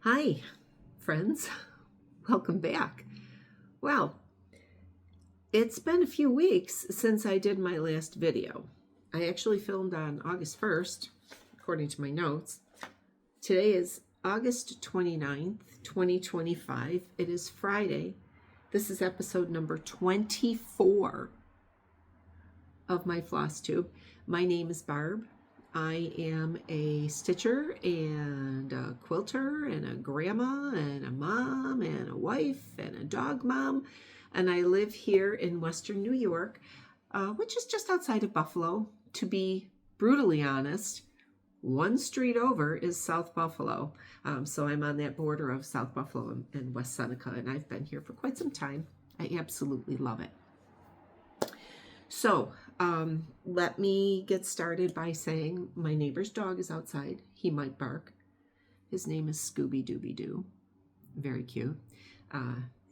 Hi, friends. Welcome back. Well, it's been a few weeks since I did my last video. I actually filmed on August 1st, according to my notes. Today is August 29th, 2025. It is Friday. This is episode number 24 of my Flosstube. My name is Barb. I am a stitcher and a quilter and a grandma and a mom and a wife and a dog mom. And I live here in Western New York, which is just outside of Buffalo. To be brutally honest, one street over is South Buffalo. So I'm on that border of South Buffalo and West Seneca, and I've been here for quite some time. I absolutely love it. So let me get started by saying my neighbor's dog is outside. He might bark. His name is Scooby-Dooby-Doo. Very cute.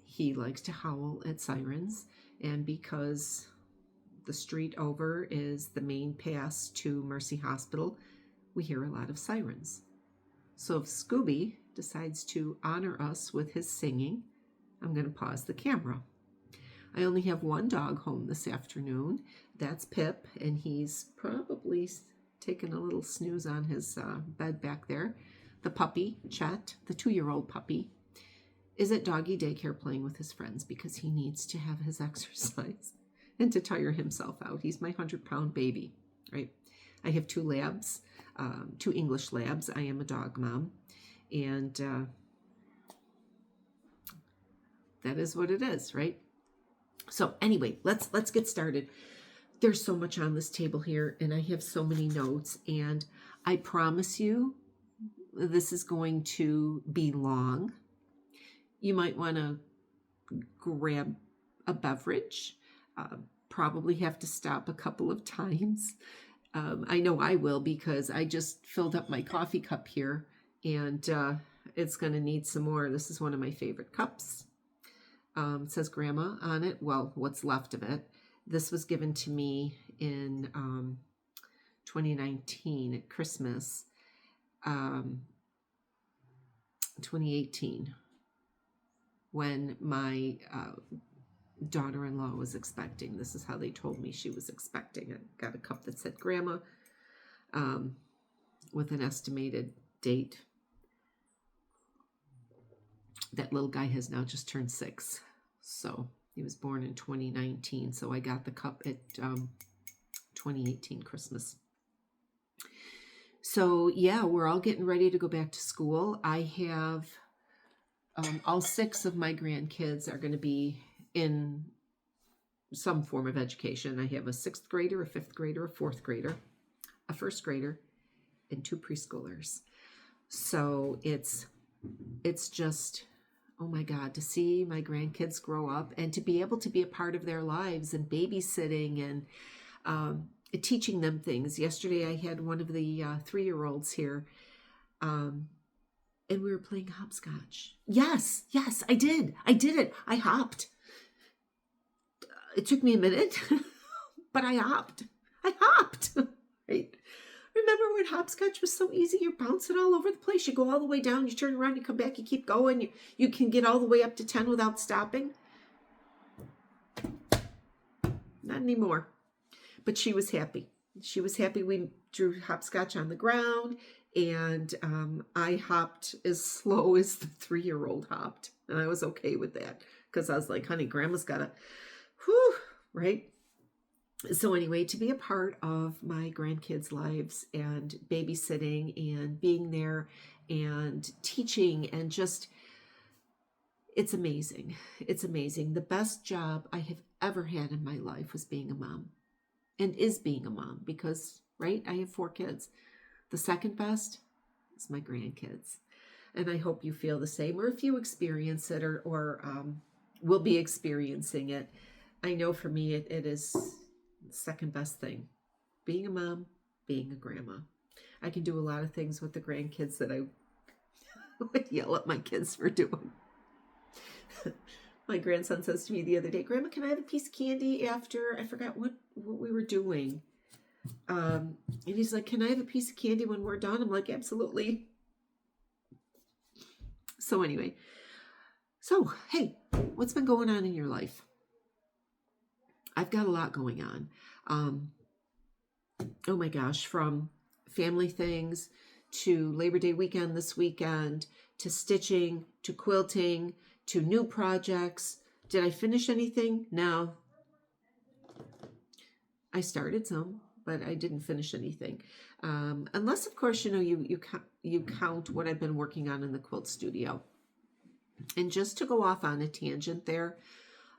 He likes to howl at sirens, and because the street over is the main pass to Mercy Hospital, we hear a lot of sirens. So if Scooby decides to honor us with his singing, I'm going to pause the camera. I only have one dog home this afternoon. That's Pip, and he's probably taking a little snooze on his bed back there. The puppy, Chet, the 2-year-old puppy, is at doggy daycare playing with his friends because he needs to have his exercise and to tire himself out. He's my 100-pound baby, right? I have 2 labs, 2 English labs. I am a dog mom, and that is what it is, right? So anyway, let's get started. There's so much on this table here, and I have so many notes, and I promise you this is going to be long. You might want to grab a beverage, probably have to stop a couple of times. I know I will, because I just filled up my coffee cup here, and it's going to need some more. This is one of my favorite cups. It says Grandma on it. Well, what's left of it. This was given to me in 2019 at Christmas, 2018, when my daughter-in-law was expecting. This is how they told me she was expecting. I got a cup that said Grandma with an estimated date. That little guy has now just turned 6. So he was born in 2019. So I got the cup at 2018 Christmas. So yeah, we're all getting ready to go back to school. I have all 6 of my grandkids are going to be in some form of education. I have a 6th grader, a 5th grader, a 4th grader, a 1st grader, and 2 preschoolers. So it's just, oh my God, to see my grandkids grow up and to be able to be a part of their lives and babysitting and teaching them things. Yesterday I had one of the 3-year-olds here, and we were playing hopscotch. Yes, I did it. I hopped. It took me a minute, but I hopped, right? Remember when hopscotch was so easy? You're bouncing all over the place. You go all the way down, you turn around, you come back, you keep going. You can get all the way up to 10 without stopping. Not anymore. But she was happy. She was happy. We drew hopscotch on the ground, and I hopped as slow as the 3-year-old hopped. And I was okay with that, because I was like, honey, Grandma's got to, whew, right? So anyway, to be a part of my grandkids' lives and babysitting and being there and teaching and just, it's amazing. It's amazing. The best job I have ever had in my life was being a mom, and is being a mom, because, right, I have 4 kids. The second best is my grandkids. And I hope you feel the same, or if you experience it or will be experiencing it. I know for me it is the second best thing. Being a mom, being a grandma. I can do a lot of things with the grandkids that I would yell at my kids for doing. My grandson says to me the other day, Grandma, can I have a piece of candy after, I forgot what we were doing. And he's like, can I have a piece of candy when we're done? I'm like, absolutely. So anyway, so hey, what's been going on in your life? I've got a lot going on. Oh my gosh, from family things to Labor Day weekend this weekend, to stitching, to quilting, to new projects. Did I finish anything? No. I started some, but I didn't finish anything. Unless, of course, you count what I've been working on in the quilt studio. And just to go off on a tangent there,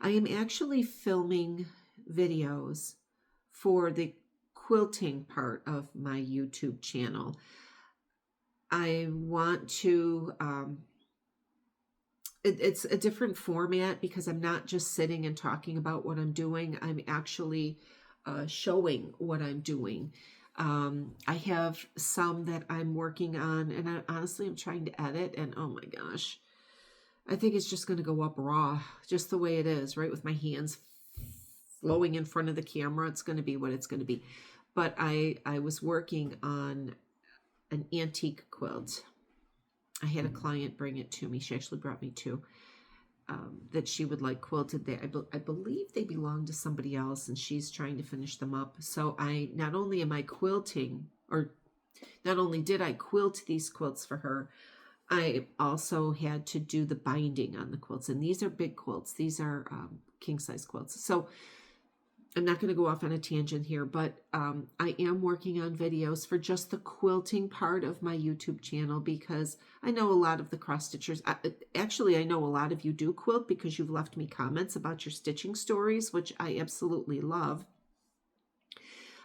I am actually filming videos for the quilting part of my YouTube channel. I want to, it's a different format because I'm not just sitting and talking about what I'm doing. I'm actually showing what I'm doing. I have some that I'm working on, and honestly, I'm trying to edit, and oh my gosh, I think it's just going to go up raw, just the way it is, right? With my hands flowing in front of the camera, it's going to be what it's going to be. But I was working on an antique quilt. I had a client bring it to me. She actually brought me two that she would like quilted. I believe they belong to somebody else, and she's trying to finish them up. So not only am I quilting, or not only did I quilt these quilts for her, I also had to do the binding on the quilts. And these are big quilts. These are king size quilts. So I'm not going to go off on a tangent here, but I am working on videos for just the quilting part of my YouTube channel, because I know a lot of the cross stitchers, actually I know a lot of you do quilt because you've left me comments about your stitching stories, which I absolutely love.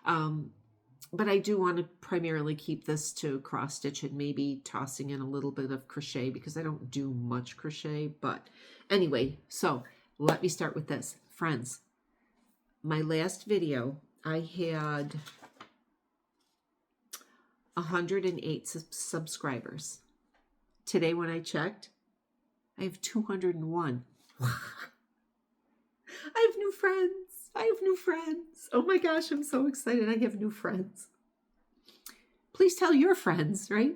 But I do want to primarily keep this to cross stitch and maybe tossing in a little bit of crochet, because I don't do much crochet. But anyway, so let me start with this. Friends, my last video, I had 108 subscribers. Today when I checked, I have 201. I have new friends. I have new friends. Oh my gosh, I'm so excited. I have new friends. Please tell your friends, right?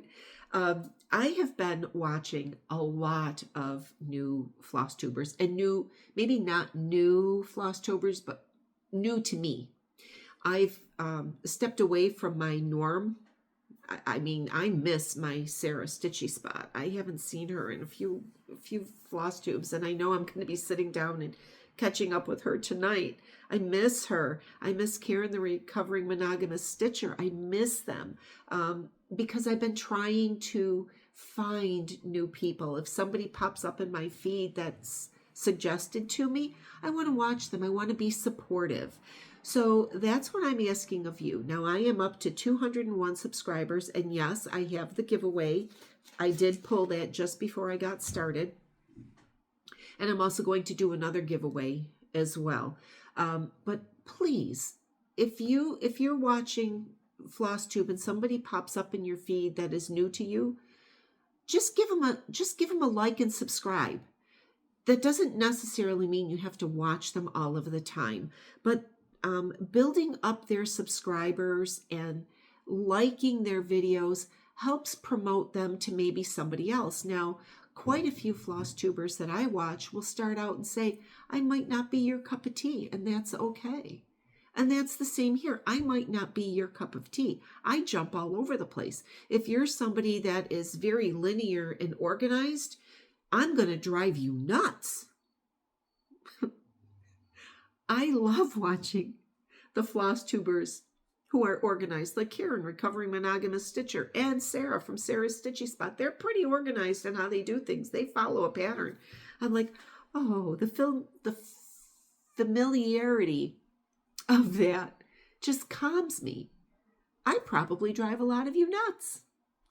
I have been watching a lot of new Flosstubers, and new, maybe not new Flosstubers, but new to me. I've stepped away from my norm. I mean, I miss my Sarah Stitchy Spot. I haven't seen her in a few Flosstubes, and I know I'm going to be sitting down and catching up with her tonight. I miss her. I miss Karen, the recovering monogamous stitcher. I miss them because I've been trying to find new people. If somebody pops up in my feed that's suggested to me, I want to watch them. I want to be supportive. So that's what I'm asking of you. Now I am up to 201 subscribers, and yes, I have the giveaway. I did pull that just before I got started. And I'm also going to do another giveaway as well. But please, if you're watching Flosstube and somebody pops up in your feed that is new to you, just give them a like and subscribe. That doesn't necessarily mean you have to watch them all of the time, but building up their subscribers and liking their videos helps promote them to maybe somebody else. Now, quite a few Flosstubers that I watch will start out and say, I might not be your cup of tea, and that's okay. And that's the same here. I might not be your cup of tea. I jump all over the place. If you're somebody that is very linear and organized, I'm going to drive you nuts. I love watching the Flosstubers who are organized, like Karen, recovering monogamous stitcher, and Sarah from Sarah's Stitchy Spot. They're pretty organized in how they do things. They follow a pattern. I'm like, oh, the familiarity of that just calms me. I probably drive a lot of you nuts.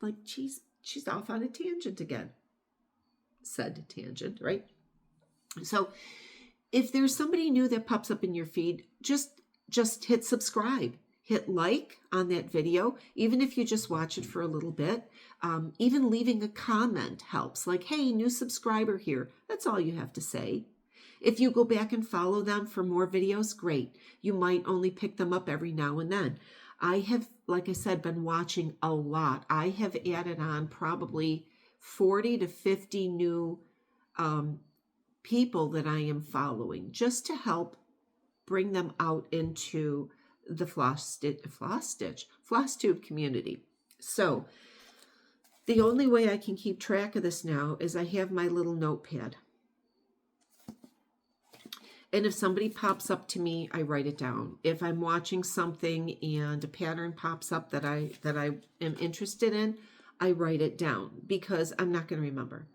Like, she's off on a tangent again. Said tangent, right? So if there's somebody new that pops up in your feed, just hit subscribe, hit like on that video, even if you just watch it for a little bit. Even leaving a comment helps, like, hey, new subscriber here. That's all you have to say. If you go back and follow them for more videos, great. You might only pick them up every now and then. I have, like I said, been watching a lot. I have added on probably 40 to 50 new people that I am following just to help bring them out into the Flosstube community. So the only way I can keep track of this now is I have my little notepad. And if somebody pops up to me, I write it down. If I'm watching something and a pattern pops up that I am interested in, I write it down because I'm not going to remember.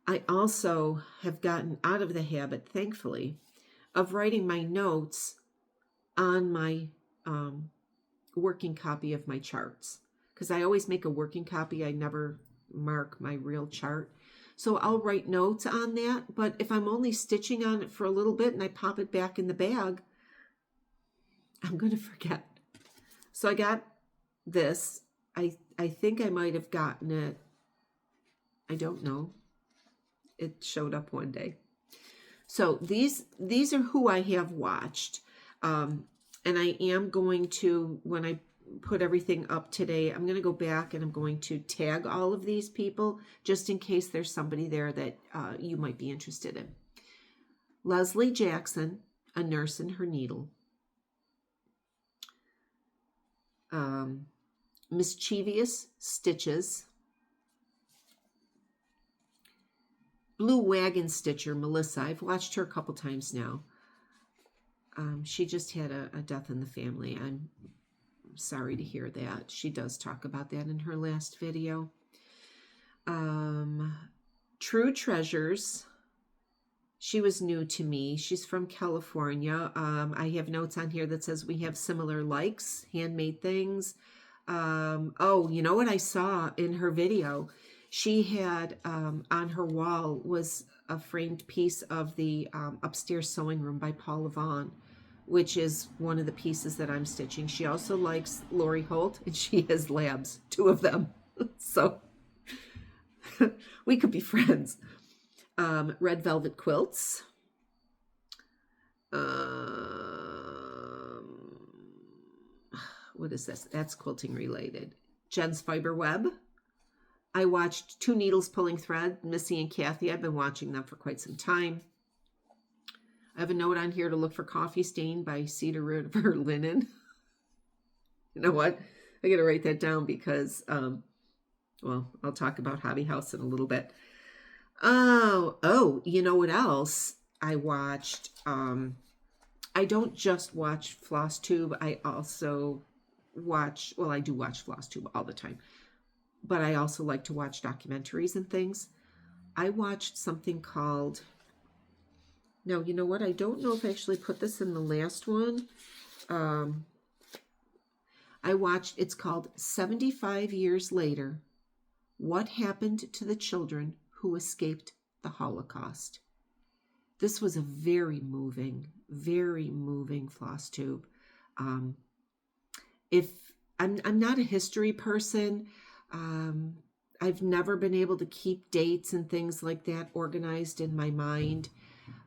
I also have gotten out of the habit, thankfully, of writing my notes on my working copy of my charts. Because I always make a working copy. I never mark my real chart. So I'll write notes on that. But if I'm only stitching on it for a little bit and I pop it back in the bag, I'm going to forget. So I got this. I think I might have gotten it. I don't know. It showed up one day. So these are who I have watched. And I am going to, when I put everything up today, I'm going to go back and I'm going to tag all of these people just in case there's somebody there that you might be interested in. Leslie Jackson, A Nurse and Her Needle. Mischievous Stitches. Blue Wagon Stitcher, Melissa. I've watched her a couple times now. She just had a death in the family. I'm sorry to hear that. She does talk about that in her last video. True Treasures. She was new to me. She's from California. I have notes on here that says we have similar likes, handmade things. Oh, you know what I saw in her video? She had on her wall was a framed piece of the Upstairs Sewing Room by Paula Vaughn, which is one of the pieces that I'm stitching. She also likes Lori Holt, and she has labs, 2 of them. So we could be friends. Red Velvet Quilts. What is this? That's quilting related. Jen's Fiber Web. I watched Two Needles Pulling Thread, Missy and Kathy. I've been watching them for quite some time. I have a note on here to look for Coffee Stain by Cedar River Linen. You know what? I got to write that down because, well, I'll talk about Hobby House in a little bit. Oh, you know what else I watched? I don't just watch Flosstube. I also watch, well, I do watch Flosstube all the time, but I also like to watch documentaries and things. I watched something called, now, you know what? I don't know if I actually put this in the last one. I watched, it's called 75 Years Later, What Happened to the Children Who Escaped the Holocaust. This was a very moving Flosstube. If I'm not a history person, I've never been able to keep dates and things like that organized in my mind,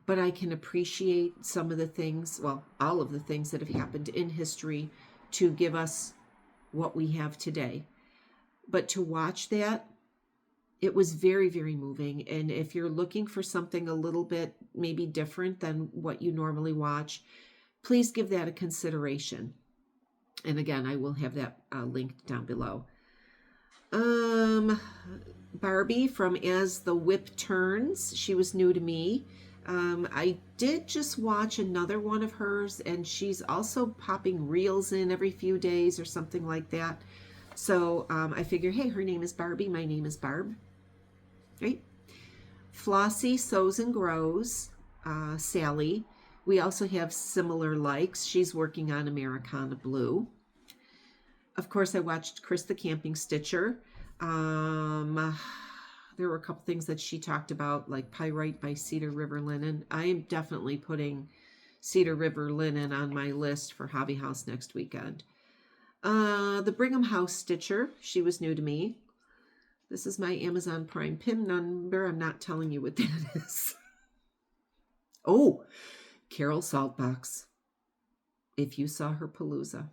but I can appreciate some of the things, well, all of the things that have happened in history to give us what we have today. But to watch that, it was very, very moving. And if you're looking for something a little bit maybe different than what you normally watch, please give that a consideration. And again, I will have that linked down below. Barbie from As the Whip Turns. She was new to me. I did just watch another one of hers, and she's also popping reels in every few days or something like that. So I figure, hey, her name is Barbie. My name is Barb. Right? Flossie Sews and Grows. Sally. We also have similar likes. She's working on Americana Blue. Of course, I watched Chris the Camping Stitcher. There were a couple things that she talked about, like Pyrite by Cedar River Linen. I am definitely putting Cedar River Linen on my list for Hobby House next weekend. The Brigham House Stitcher. She was new to me. This is my Amazon Prime PIN number. I'm not telling you what that is. Oh, Carol Saltbox. If you saw her Palooza.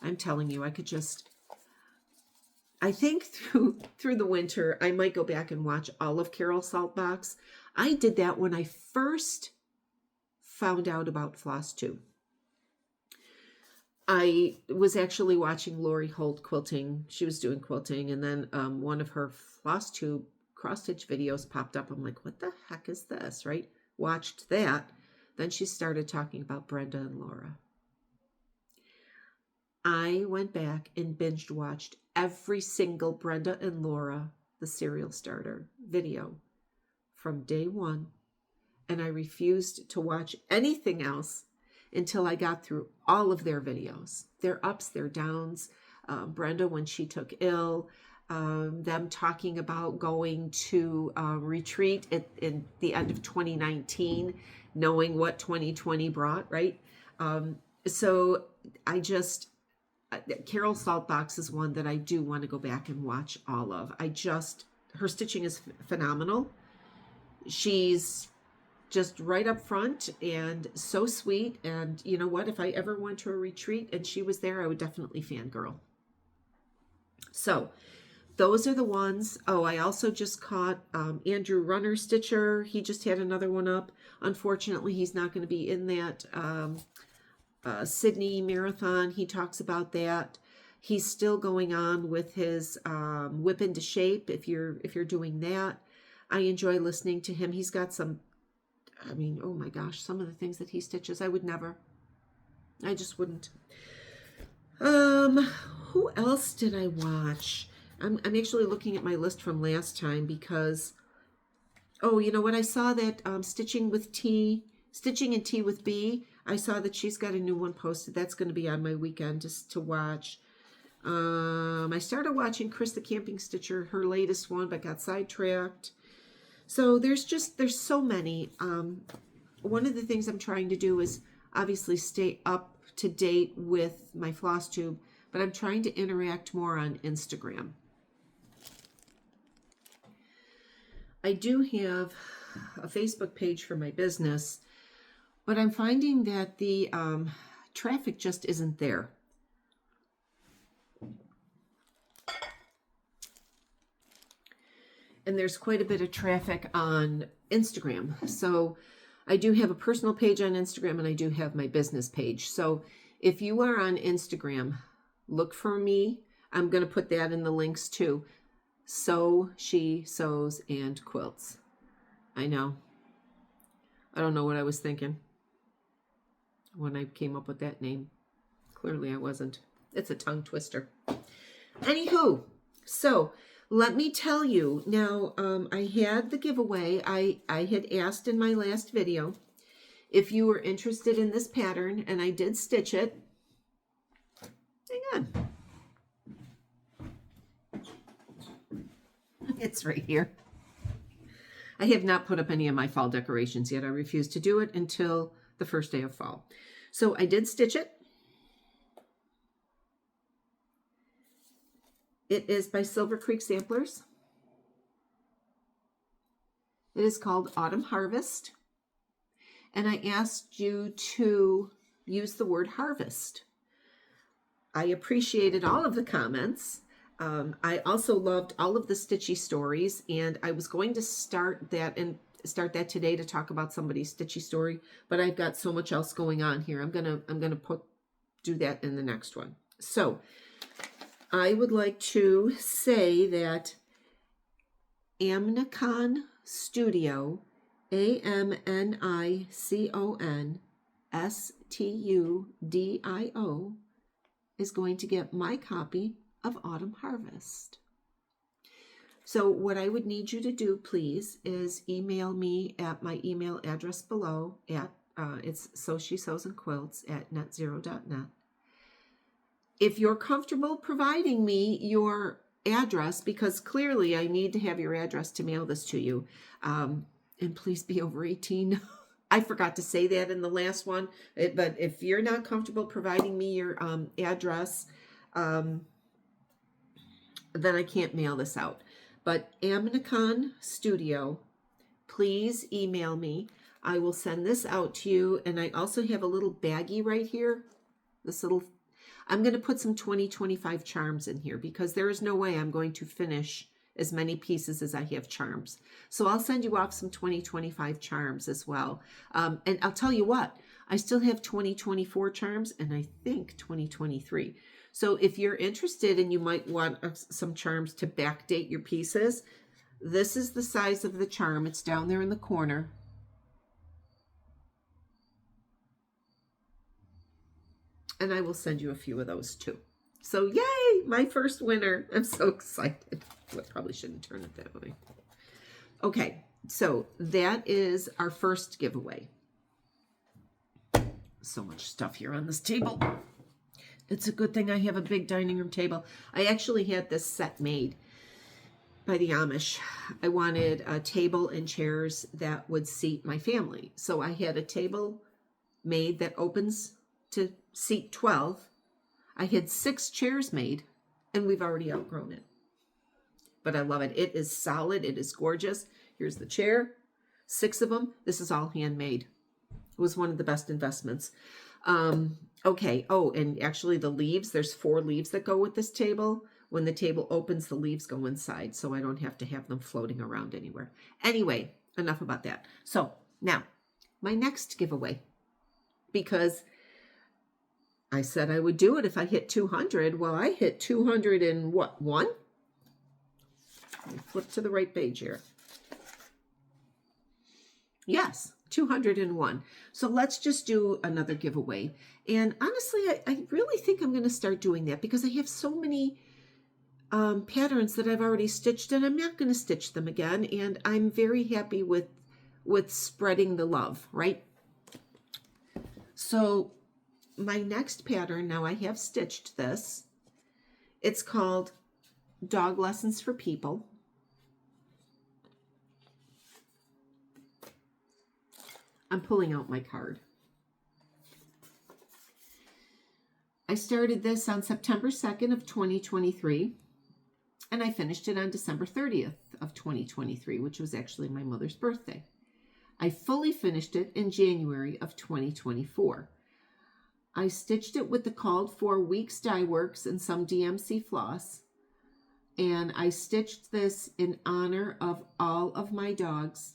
I'm telling you, I I think through the winter, I might go back and watch all of Carol Saltbox. I did that when I first found out about Flosstube. I was actually watching Lori Holt quilting. She was doing quilting, and then one of her Flosstube cross-stitch videos popped up. I'm like, what the heck is this, right? Watched that. Then she started talking about Brenda and Laura. I went back and binge watched every single Brenda and Laura, the Serial Starter video from day one, and I refused to watch anything else until I got through all of their videos, their ups, their downs, Brenda when she took ill, them talking about going to retreat in the end of 2019, knowing what 2020 brought, right? So I just, Carol Saltbox is one that I do want to go back and watch all of. Her stitching is phenomenal. She's just right up front and so sweet. And you know what? If I ever went to a retreat and she was there, I would definitely fangirl. So those are the ones. Oh, I also just caught Andrew Runner Stitcher. He just had another one up. Unfortunately, he's not going to be in that Sydney marathon. He talks about that. He's still going on with his Whip into Shape. If you're doing that, I enjoy listening to him. He's got some, I mean, oh my gosh, some of the things that he stitches, I would never. I just wouldn't. Who else did I watch? I'm actually looking at my list from last time because, oh, you know what? I saw that Stitching and Tea with B. I saw that she's got a new one posted. That's going to be on my weekend just to watch. I started watching Chris the Camping Stitcher, her latest one, but got sidetracked. So there's so many. One of the things I'm trying to do is obviously stay up to date with my Flosstube, but I'm trying to interact more on Instagram. I do have a Facebook page for my business, but I'm finding that the traffic just isn't there. And there's quite a bit of traffic on Instagram. So I do have a personal page on Instagram and I do have my business page. So if you are on Instagram, look for me. I'm going to put that in the links too. SoSheSewsAndQuilts. I know. I don't know what I was thinking when I came up with that name. Clearly I wasn't. It's a tongue twister. Anywho, so let me tell you now, I had the giveaway. I had asked in my last video if you were interested in this pattern, and I did stitch it. Hang on. It's right here. I have not put up any of my fall decorations yet. I refuse to do it until the first day of fall. So I did stitch it. It is by Silver Creek Samplers. It is called Autumn Harvest. And I asked you to use the word harvest. I appreciated all of the comments. I also loved all of the stitchy stories, and I was going to start that today to talk about somebody's stitchy story, but I've got so much else going on here. I'm gonna do that in the next one. So I would like to say that Americana Studio, AMNICONSTUDIO, is going to get my copy of Autumn Harvest. So what I would need you to do, please, is email me at my email address below at it's SoSheSewsAndQuilts@netzero.net. If you're comfortable providing me your address, because clearly I need to have your address to mail this to you, and please be over 18. I forgot to say that in the last one, but if you're not comfortable providing me your address, then I can't mail this out. But Americana Studio, please email me. I will send this out to you. And I also have a little baggie right here. This little, I'm going to put some 2025 charms in here because there is no way I'm going to finish as many pieces as I have charms. So I'll send you off some 2025 charms as well. And I'll tell you what, I still have 2024 charms and I think 2023. So if you're interested and you might want some charms to backdate your pieces, this is the size of the charm. It's down there in the corner. And I will send you a few of those too. So yay, my first winner. I'm so excited. I probably shouldn't turn it that way. Okay, so that is our first giveaway. So much stuff here on this table. It's a good thing I have a big dining room table. I actually had this set made by the Amish. I wanted a table and chairs that would seat my family. So I had a table made that opens to seat 12. I had 6 chairs made, and we've already outgrown it. But I love it. It is solid. It is gorgeous. Here's the chair. 6 of them. This is all handmade. It was one of the best investments. Okay. Oh, and actually the leaves, there's 4 leaves that go with this table. When the table opens, the leaves go inside, so I don't have to have them floating around anywhere. Anyway, enough about that. So now, my next giveaway, because I said I would do it if I hit 200. Well, I hit 200 and what, 1? Let me flip to the right page here. Yes, 201. So let's just do another giveaway. And honestly, I really think I'm going to start doing that because I have so many patterns that I've already stitched and I'm not going to stitch them again. And I'm very happy with spreading the love, right? So my next pattern, now I have stitched this. It's called Dog Lessons for People. I'm pulling out my card. I started this on September 2nd of 2023, and I finished it on December 30th of 2023, which was actually my mother's birthday. I fully finished it in January of 2024. I stitched it with the called for Weeks Dye Works and some DMC floss. And I stitched this in honor of all of my dogs.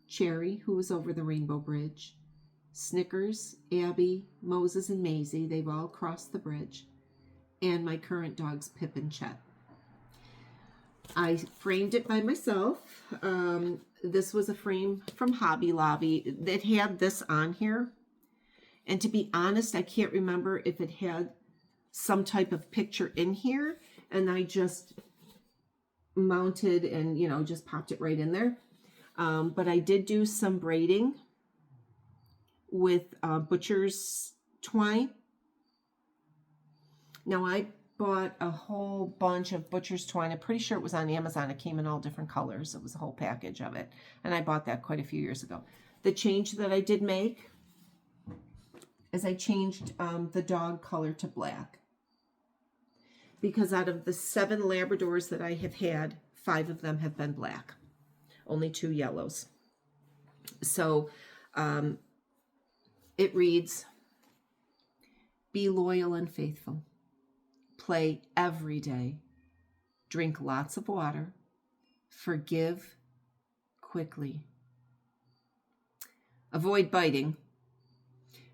Cherry, who was over the Rainbow Bridge. Snickers, Abby, Moses, and Maisie. They've all crossed the bridge. And my current dogs, Pip and Chet. I framed it by myself. This was a frame from Hobby Lobby that had this on here. And to be honest, I can't remember if it had some type of picture in here. And I just mounted and, just popped it right in there. But I did do some braiding with butcher's twine. Now, I bought a whole bunch of butcher's twine. I'm pretty sure it was on Amazon. It came in all different colors. It was a whole package of it. And I bought that quite a few years ago. The change that I did make is I changed the dog color to black. Because out of the 7 Labradors that I have had, 5 of them have been black. Only 2 yellows. So it reads, be loyal and faithful. Play every day. Drink lots of water. Forgive quickly. Avoid biting.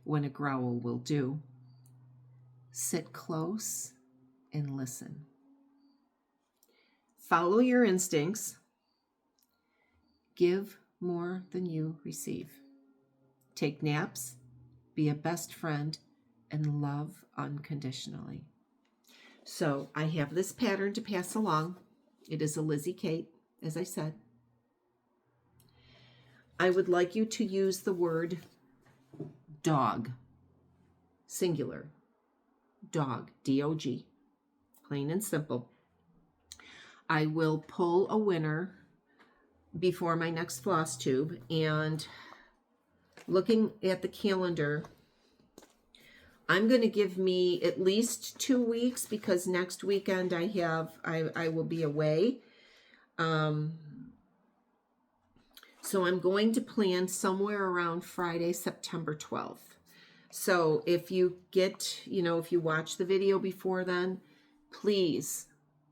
When a growl will do. Sit close and listen. Follow your instincts. Give more than you receive. Take naps. Be a best friend and love unconditionally. So I have this pattern to pass along. It is a Lizzie Kate, as I said. I would like you to use the word dog, singular, dog, D-O-G, plain and simple. I will pull a winner before my next floss tube, and looking at the calendar, I'm going to give me at least 2 weeks because next weekend I will be away. So I'm going to plan somewhere around Friday, September 12th. So if you get, if you watch the video before then, please,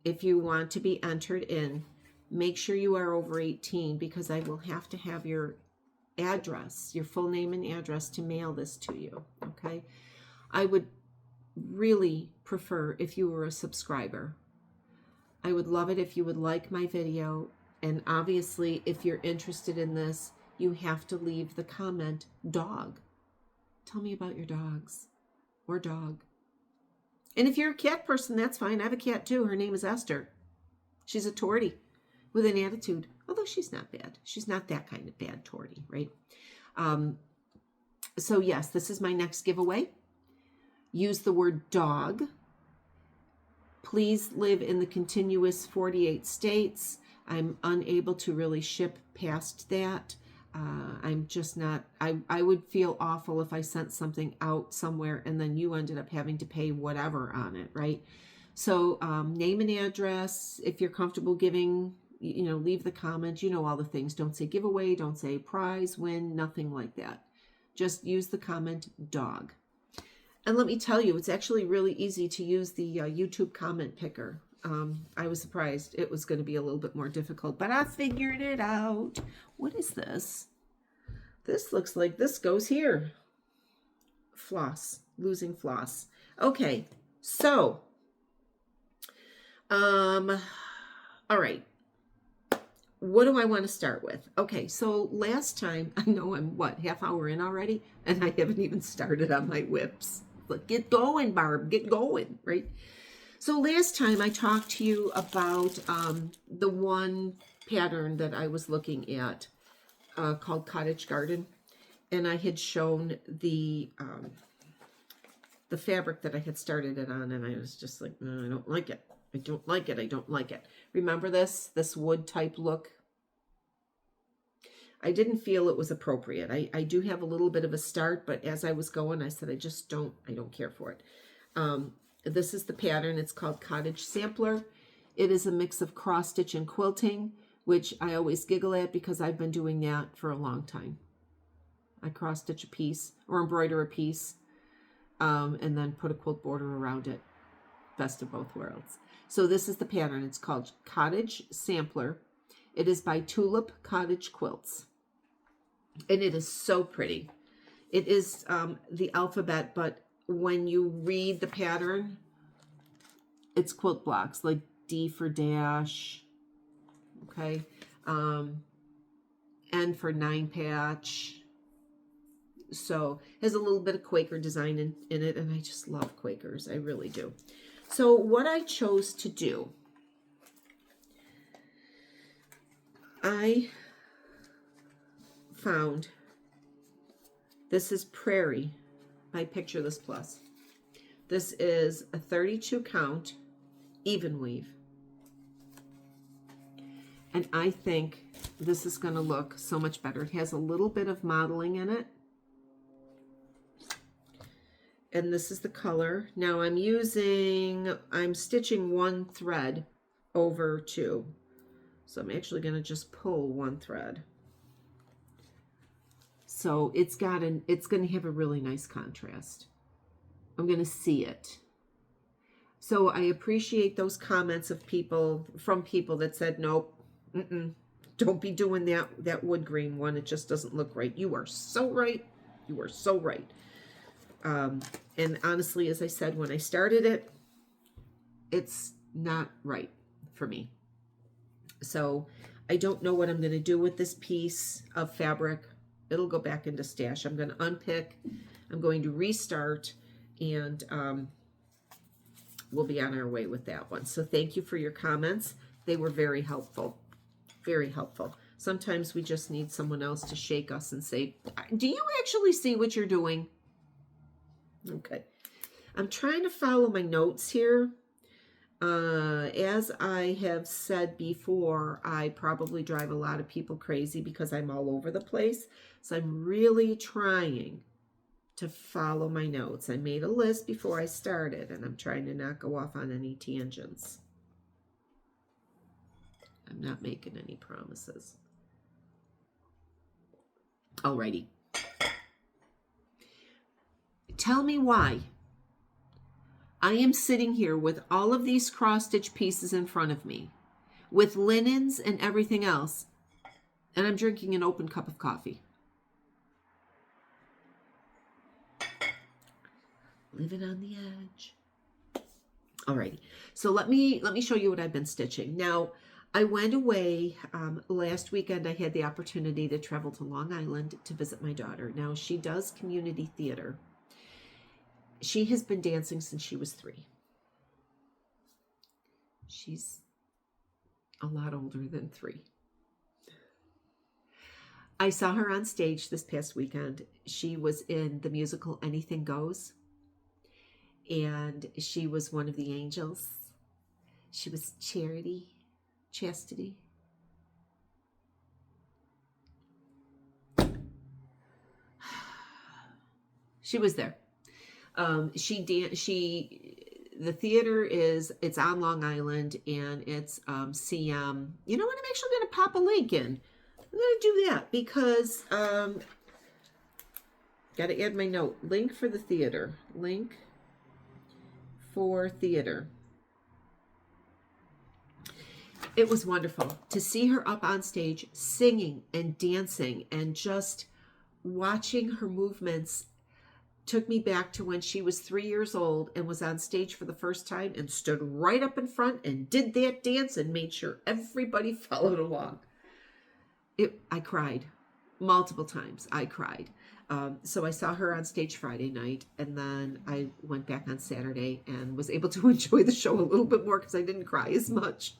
if you want to be entered in, make sure you are over 18 because I will have to have your address, your full name and address to mail this to you, okay? I would really prefer if you were a subscriber. I would love it if you would like my video, and obviously if you're interested in this, you have to leave the comment, dog. Tell me about your dogs or dog. And if you're a cat person, that's fine. I have a cat too. Her name is Esther. She's a tortie with an attitude, although she's not bad. She's not that kind of bad tortie, right? So yes, this is my next giveaway. Use the word dog. Please live in the continuous 48 states. I'm unable to really ship past that. I'm just not, I would feel awful if I sent something out somewhere and then you ended up having to pay whatever on it, right? So name and address, if you're comfortable giving, leave the comment, all the things. Don't say giveaway, don't say prize, win, nothing like that. Just use the comment dog. And let me tell you, it's actually really easy to use the YouTube comment picker. I was surprised it was going to be a little bit more difficult, but I figured it out. What is this? This looks like this goes here. Floss, losing floss. Okay, so, all right. What do I want to start with? Okay, so last time, I know I'm, half hour in already? And I haven't even started on my whips. But get going, Barb, get going, right? So last time I talked to you about the one pattern that I was looking at called Cottage Garden. And I had shown the fabric that I had started it on, and I was just like, no, I don't like it. I don't like it. I don't like it. Remember this wood type look? I didn't feel it was appropriate. I do have a little bit of a start, but as I was going, I said, I don't care for it. This is the pattern. It's called Cottage Sampler. It is a mix of cross stitch and quilting, which I always giggle at because I've been doing that for a long time. I cross stitch a piece or embroider a piece and then put a quilt border around it. Best of both worlds. So this is the pattern. It's called Cottage Sampler. It is by Tulip Cottage Quilts. And it is so pretty. It is the alphabet, but when you read the pattern, it's quilt blocks, like D for dash, okay? N for 9-patch. So it has a little bit of Quaker design in it, and I just love Quakers. I really do. So what I chose to do, I found, this is Prairie by Picture This Plus. This is a 32 count even weave. And I think this is going to look so much better. It has a little bit of modeling in it. And this is the color. Now I'm stitching one thread over two. So I'm actually going to just pull one thread. So it's going to have a really nice contrast. I'm going to see it. So I appreciate those comments from people that said, nope, don't be doing that wood green one. It just doesn't look right. You are so right. You are so right. And honestly, as I said, when I started it, it's not right for me. So I don't know what I'm going to do with this piece of fabric. It'll go back into stash. I'm going to unpick. I'm going to restart, and we'll be on our way with that one. So thank you for your comments. They were very helpful. Very helpful. Sometimes we just need someone else to shake us and say, do you actually see what you're doing? Okay. I'm trying to follow my notes here. As I have said before, I probably drive a lot of people crazy because I'm all over the place. So I'm really trying to follow my notes. I made a list before I started, and I'm trying to not go off on any tangents. I'm not making any promises. Alrighty. Tell me why I am sitting here with all of these cross-stitch pieces in front of me, with linens and everything else, and I'm drinking an open cup of coffee. Living on the edge. Alrighty, so let me show you what I've been stitching. Now, I went away last weekend. I had the opportunity to travel to Long Island to visit my daughter. Now, she does community theater. She has been dancing since she was 3. She's a lot older than 3. I saw her on stage this past weekend. She was in the musical Anything Goes, and she was one of the angels. She was Chastity. She was there. The theater it's on Long Island, and it's CM. You know what? I'm actually going to pop a link in. I'm going to do that because got to add my note. Link for the theater. Link for theater. It was wonderful to see her up on stage singing and dancing, and just watching her movements took me back to when she was 3 years old and was on stage for the first time and stood right up in front and did that dance and made sure everybody followed along. I cried multiple times. I cried. So I saw her on stage Friday night, and then I went back on Saturday and was able to enjoy the show a little bit more because I didn't cry as much.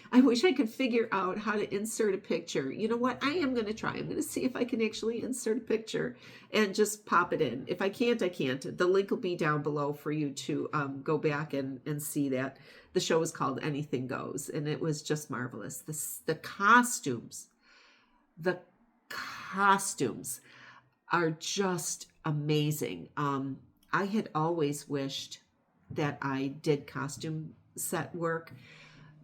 I wish I could figure out how to insert a picture. You know what? I am going to try. I'm going to see if I can actually insert a picture and just pop it in. If I can't, I can't. The link will be down below for you to go back and see that. The show is called Anything Goes, and it was just marvelous. The costumes are just amazing. I had always wished that I did costume set work,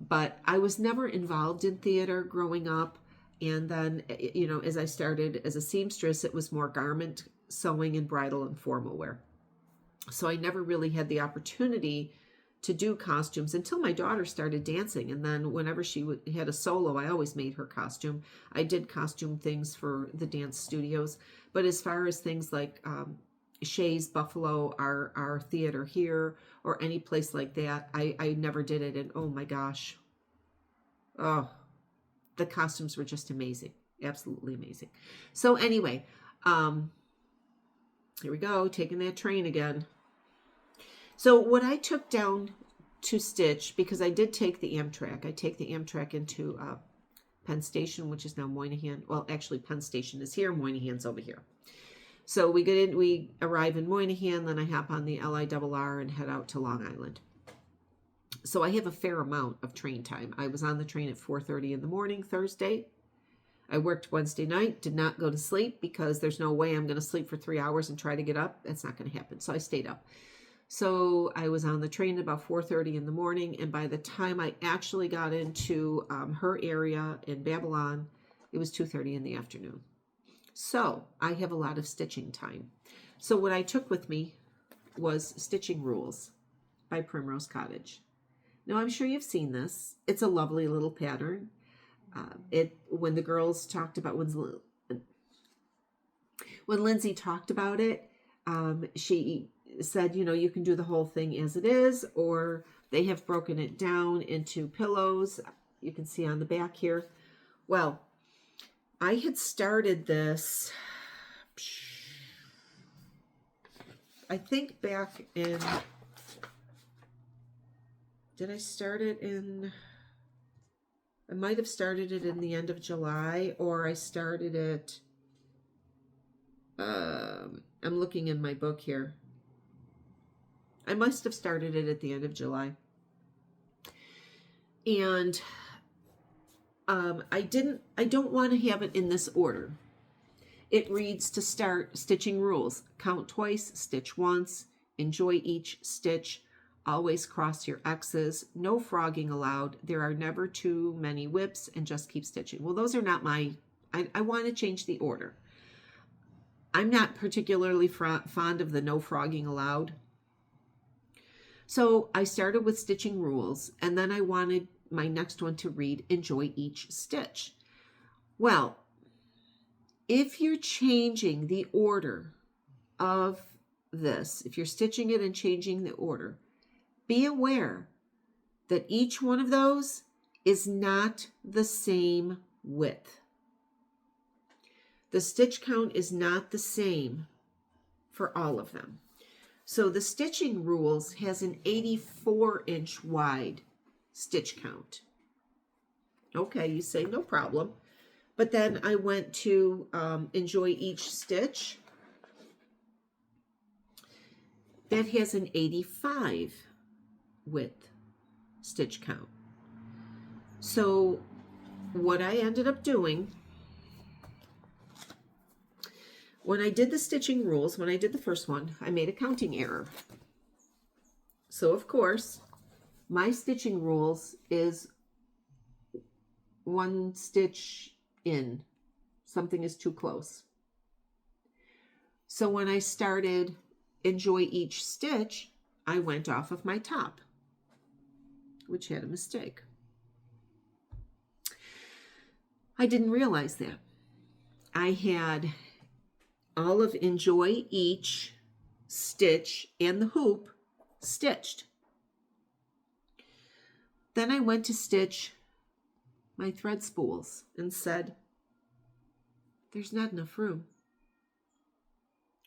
but I was never involved in theater growing up. And then, you know, as I started as a seamstress, it was more garment sewing and bridal and formal wear. So I never really had the opportunity to do costumes until my daughter started dancing. And then whenever she had a solo, I always made her costume. I did costume things for the dance studios. But as far as things like Shays, Buffalo, our theater here, or any place like that, I never did it. And oh my gosh, oh, the costumes were just amazing, absolutely amazing. So anyway, here we go, taking that train again. So what I took down to stitch, because I did take the Amtrak, I take the Amtrak into Penn Station, which is now Moynihan. Well, actually Penn Station is here, Moynihan's over here. So we arrive in Moynihan, then I hop on the LIRR and head out to Long Island. So I have a fair amount of train time. I was on the train at 4:30 in the morning Thursday. I worked Wednesday night, did not go to sleep because there's no way I'm going to sleep for 3 hours and try to get up. That's not going to happen. So I stayed up. So I was on the train at about 4:30 in the morning, and by the time I actually got into her area in Babylon, it was 2:30 in the afternoon. So I have a lot of stitching time. So what I took with me was Stitching Rules by Primrose Cottage. Now I'm sure you've seen this. It's a lovely little pattern. When the girls talked about, when Lindsay talked about it, she said, you know, you can do the whole thing as it is, or they have broken it down into pillows. You can see on the back here. Well, I had started this, I think back in, did I start it in, I might have started it in the end of July, or I started it, I'm looking in my book here. I must have started it at the end of July. And I don't want to have it in this order. It reads to start Stitching Rules. Count twice, stitch once, enjoy each stitch, always cross your X's, no frogging allowed, there are never too many whips, and just keep stitching. Well, those are not my, I want to change the order. I'm not particularly fond of the no frogging allowed. So I started with stitching rules, and then I wanted my next one to read enjoy each stitch. Well, if you're changing the order of this, if you're stitching it and changing the order, be aware that each one of those is not the same width. The stitch count is not the same for all of them. So the stitching rules has an 84-inch wide stitch count. Okay, you say no problem. But then I went to enjoy each stitch. That has an 85 width stitch count. So what I ended up doing, when I did the stitching rules, when I did the first one, I made a counting error. So of course, my stitching rules is 1 stitch in. Something is too close. So when I started enjoy each stitch, I went off of my top, which had a mistake. I didn't realize that. I had all of enjoy each stitch and the hoop stitched. Then I went to stitch my thread spools and said, there's not enough room.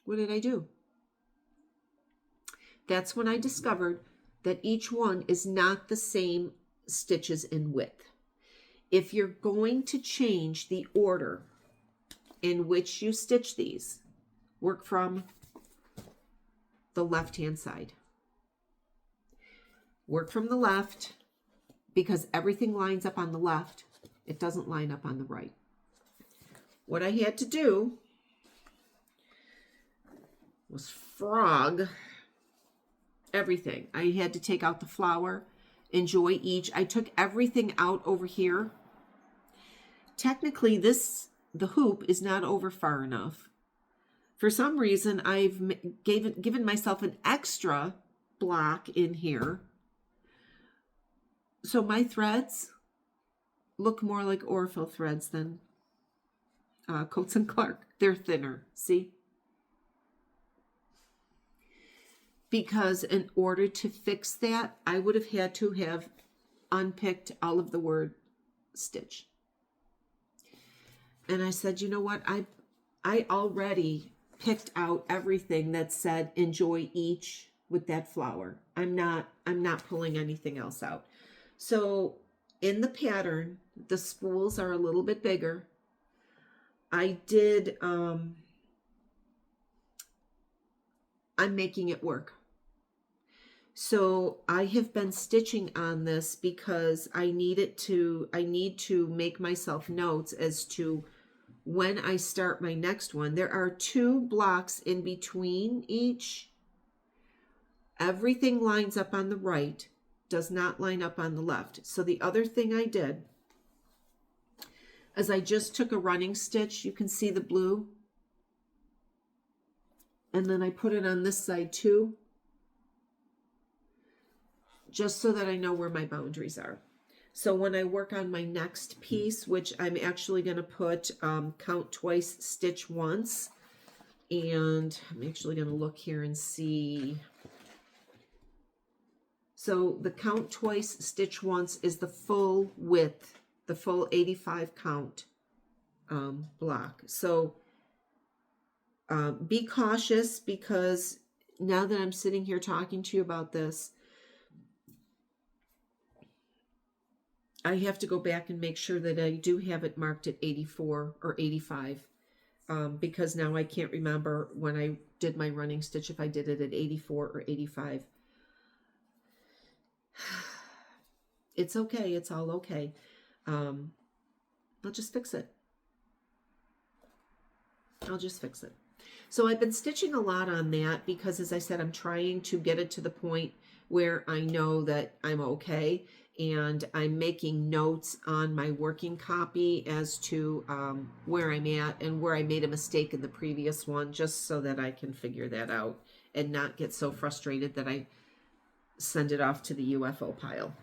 What did I do? That's when I discovered that each one is not the same stitches in width. If you're going to change the order in which you stitch these, work from the left-hand side. Work from the left, because everything lines up on the left. It doesn't line up on the right. What I had to do was frog everything. I had to take out the flower, enjoy each. I took everything out over here. Technically, the hoop is not over far enough. For some reason, I've given myself an extra block in here. So my threads look more like Orfil threads than Coats and Clark. They're thinner, see? Because in order to fix that, I would have had to have unpicked all of the word stitch. And I said, you know what? I already picked out everything that said enjoy each with that flower. I'm not pulling anything else out. So in the pattern, the spools are a little bit bigger. I did, I'm making it work. So I have been stitching on this because I need to make myself notes as to when I start my next one. There are 2 blocks in between each. Everything lines up on the right, does not line up on the left. So the other thing I did is I just took a running stitch. You can see the blue. And then I put it on this side too, just so that I know where my boundaries are. So when I work on my next piece, which I'm actually going to put count twice, stitch once. And I'm actually going to look here and see. So the count twice, stitch once is the full width, the full 85 count block. So be cautious, because now that I'm sitting here talking to you about this, I have to go back and make sure that I do have it marked at 84 or 85, because now I can't remember when I did my running stitch if I did it at 84 or 85. It's okay. It's all okay. I'll just fix it. I'll just fix it. So I've been stitching a lot on that because, as I said, I'm trying to get it to the point where I know that I'm okay. and I'm making notes on my working copy as to where I'm at and where I made a mistake in the previous one, just so that I can figure that out and not get so frustrated that I send it off to the UFO pile.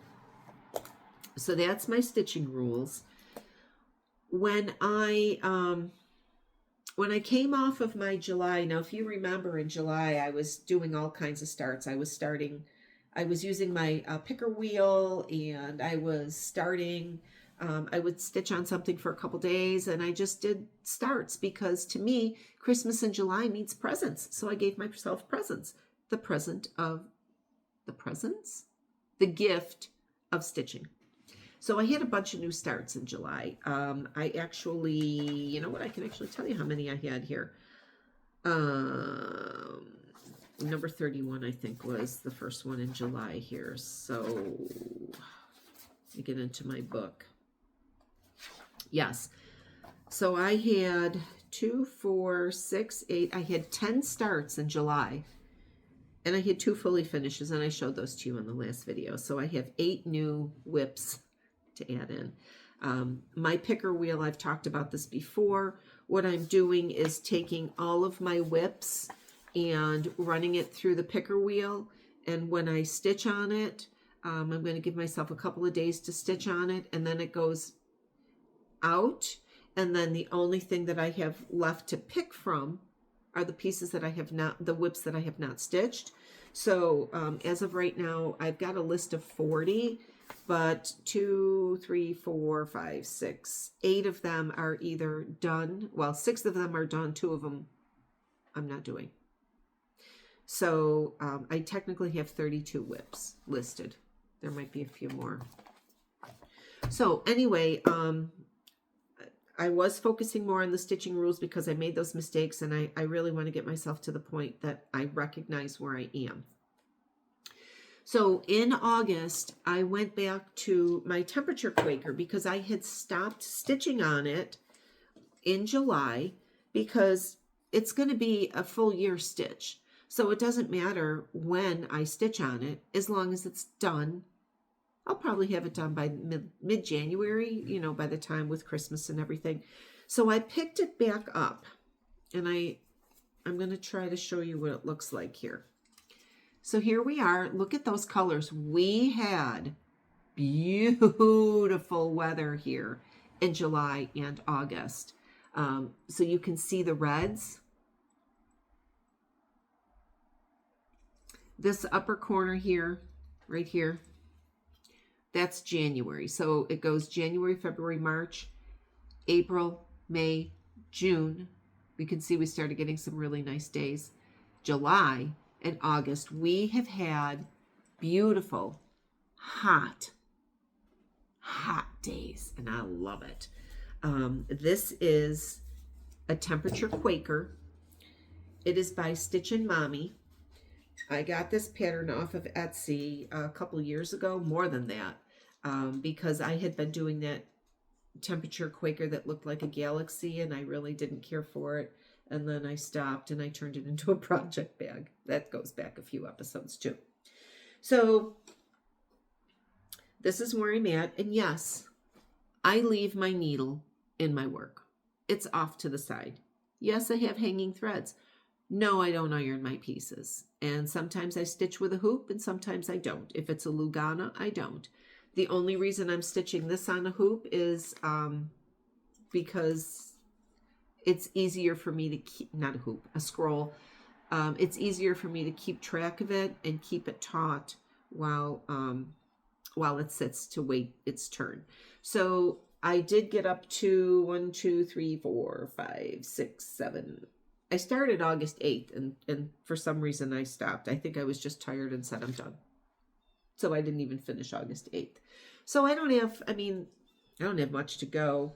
So that's my stitching rules. When I came off of my July, now if you remember in July, I was doing all kinds of starts. I was using my picker wheel, and I was starting, I would stitch on something for a couple days, and I just did starts because to me, Christmas in July means presents. So I gave myself presents. The gift of stitching. So I had a bunch of new starts in July. I actually, you know what? I can actually tell you how many I had here. Number 31, I think, was the first one in July here. So let me get into my book. Yes. So I had 2, 4, 6, 8. I had 10 starts in July. And I had 2 fully finishes, and I showed those to you in the last video. So I have 8 new whips to add in. My picker wheel, I've talked about this before. What I'm doing is taking all of my whips and running it through the picker wheel. And when I stitch on it, I'm going to give myself a couple of days to stitch on it, and then it goes out. And then the only thing that I have left to pick from are the pieces that I have not, the whips that I have not stitched. So as of right now, I've got a list of 40, but 2, 3, 4, 5, 6, 8 of them are either done. Well, 6 of them are done. 2 of them I'm not doing. So I technically have 32 whips listed. There might be a few more. So anyway, I was focusing more on the stitching rules because I made those mistakes, and I really want to get myself to the point that I recognize where I am. So in August, I went back to my temperature Quaker because I had stopped stitching on it in July because it's going to be a full year stitch. So it doesn't matter when I stitch on it, as long as it's done. I'll probably have it done by mid-January, you know, by the time with Christmas and everything. So I picked it back up, and I'm going to try to show you what it looks like here. So here we are. Look at those colors. We had beautiful weather here in July and August. So you can see the reds. This upper corner here, right here, that's January. So it goes January, February, March, April, May, June. We can see we started getting some really nice days. July and August, we have had beautiful, hot days, and I love it. This is a temperature Quaker. It is by Stitchin Mommy. I got this pattern off of Etsy a couple years ago, more than that, because I had been doing that temperature Quaker that looked like a galaxy, and I really didn't care for it. And then I stopped, and I turned it into a project bag. That goes back a few episodes too. So this is where I'm at. And yes, I leave my needle in my work. It's off to the side. Yes, I have hanging threads. No, I don't iron my pieces. And sometimes I stitch with a hoop, and sometimes I don't. If it's a Lugana, I don't. The only reason I'm stitching this on a hoop is because it's easier for me to keep, not a hoop, a scroll. It's easier for me to keep track of it and keep it taut while it sits to wait its turn. So I did get up to 1, 2, 3, 4, 5, 6, 7. I started August 8th, and for some reason I stopped. I think I was just tired and said I'm done. So I didn't even finish August 8th. So I don't have much to go.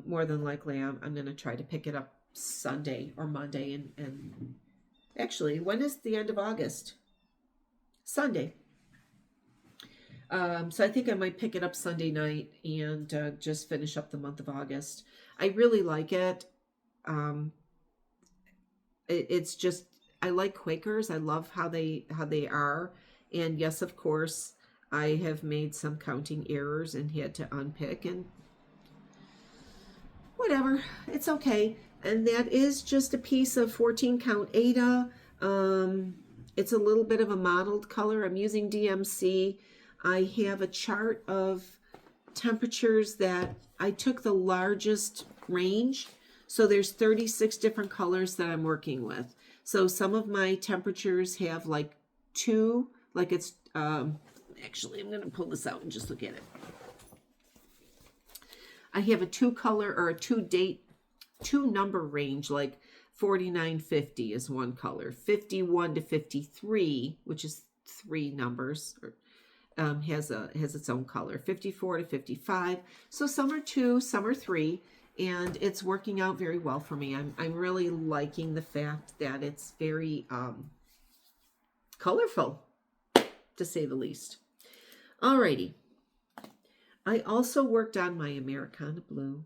More than likely I'm going to try to pick it up Sunday or Monday. And actually, when is the end of August? Sunday. So I think I might pick it up Sunday night and just finish up the month of August. I really like it. It's just, I like Quakers. I love how they are. And yes, of course, I have made some counting errors and had to unpick, and whatever, it's okay. And that is just a piece of 14 count Aida. It's a little bit of a mottled color. I'm using DMC. I have a chart of temperatures that I took the largest range. So there's 36 different colors that I'm working with. So some of my temperatures have like two, like it's, actually, I'm going to pull this out and just look at it. I have a 2-color or a 2-number range, like 4950 is one color, 51 to 53, which is 3 numbers, has its own color, 54 to 55. So some are 2, some are 3, and it's working out very well for me. I'm really liking the fact that it's very colorful, to say the least. Alrighty. I also worked on my Americana blue.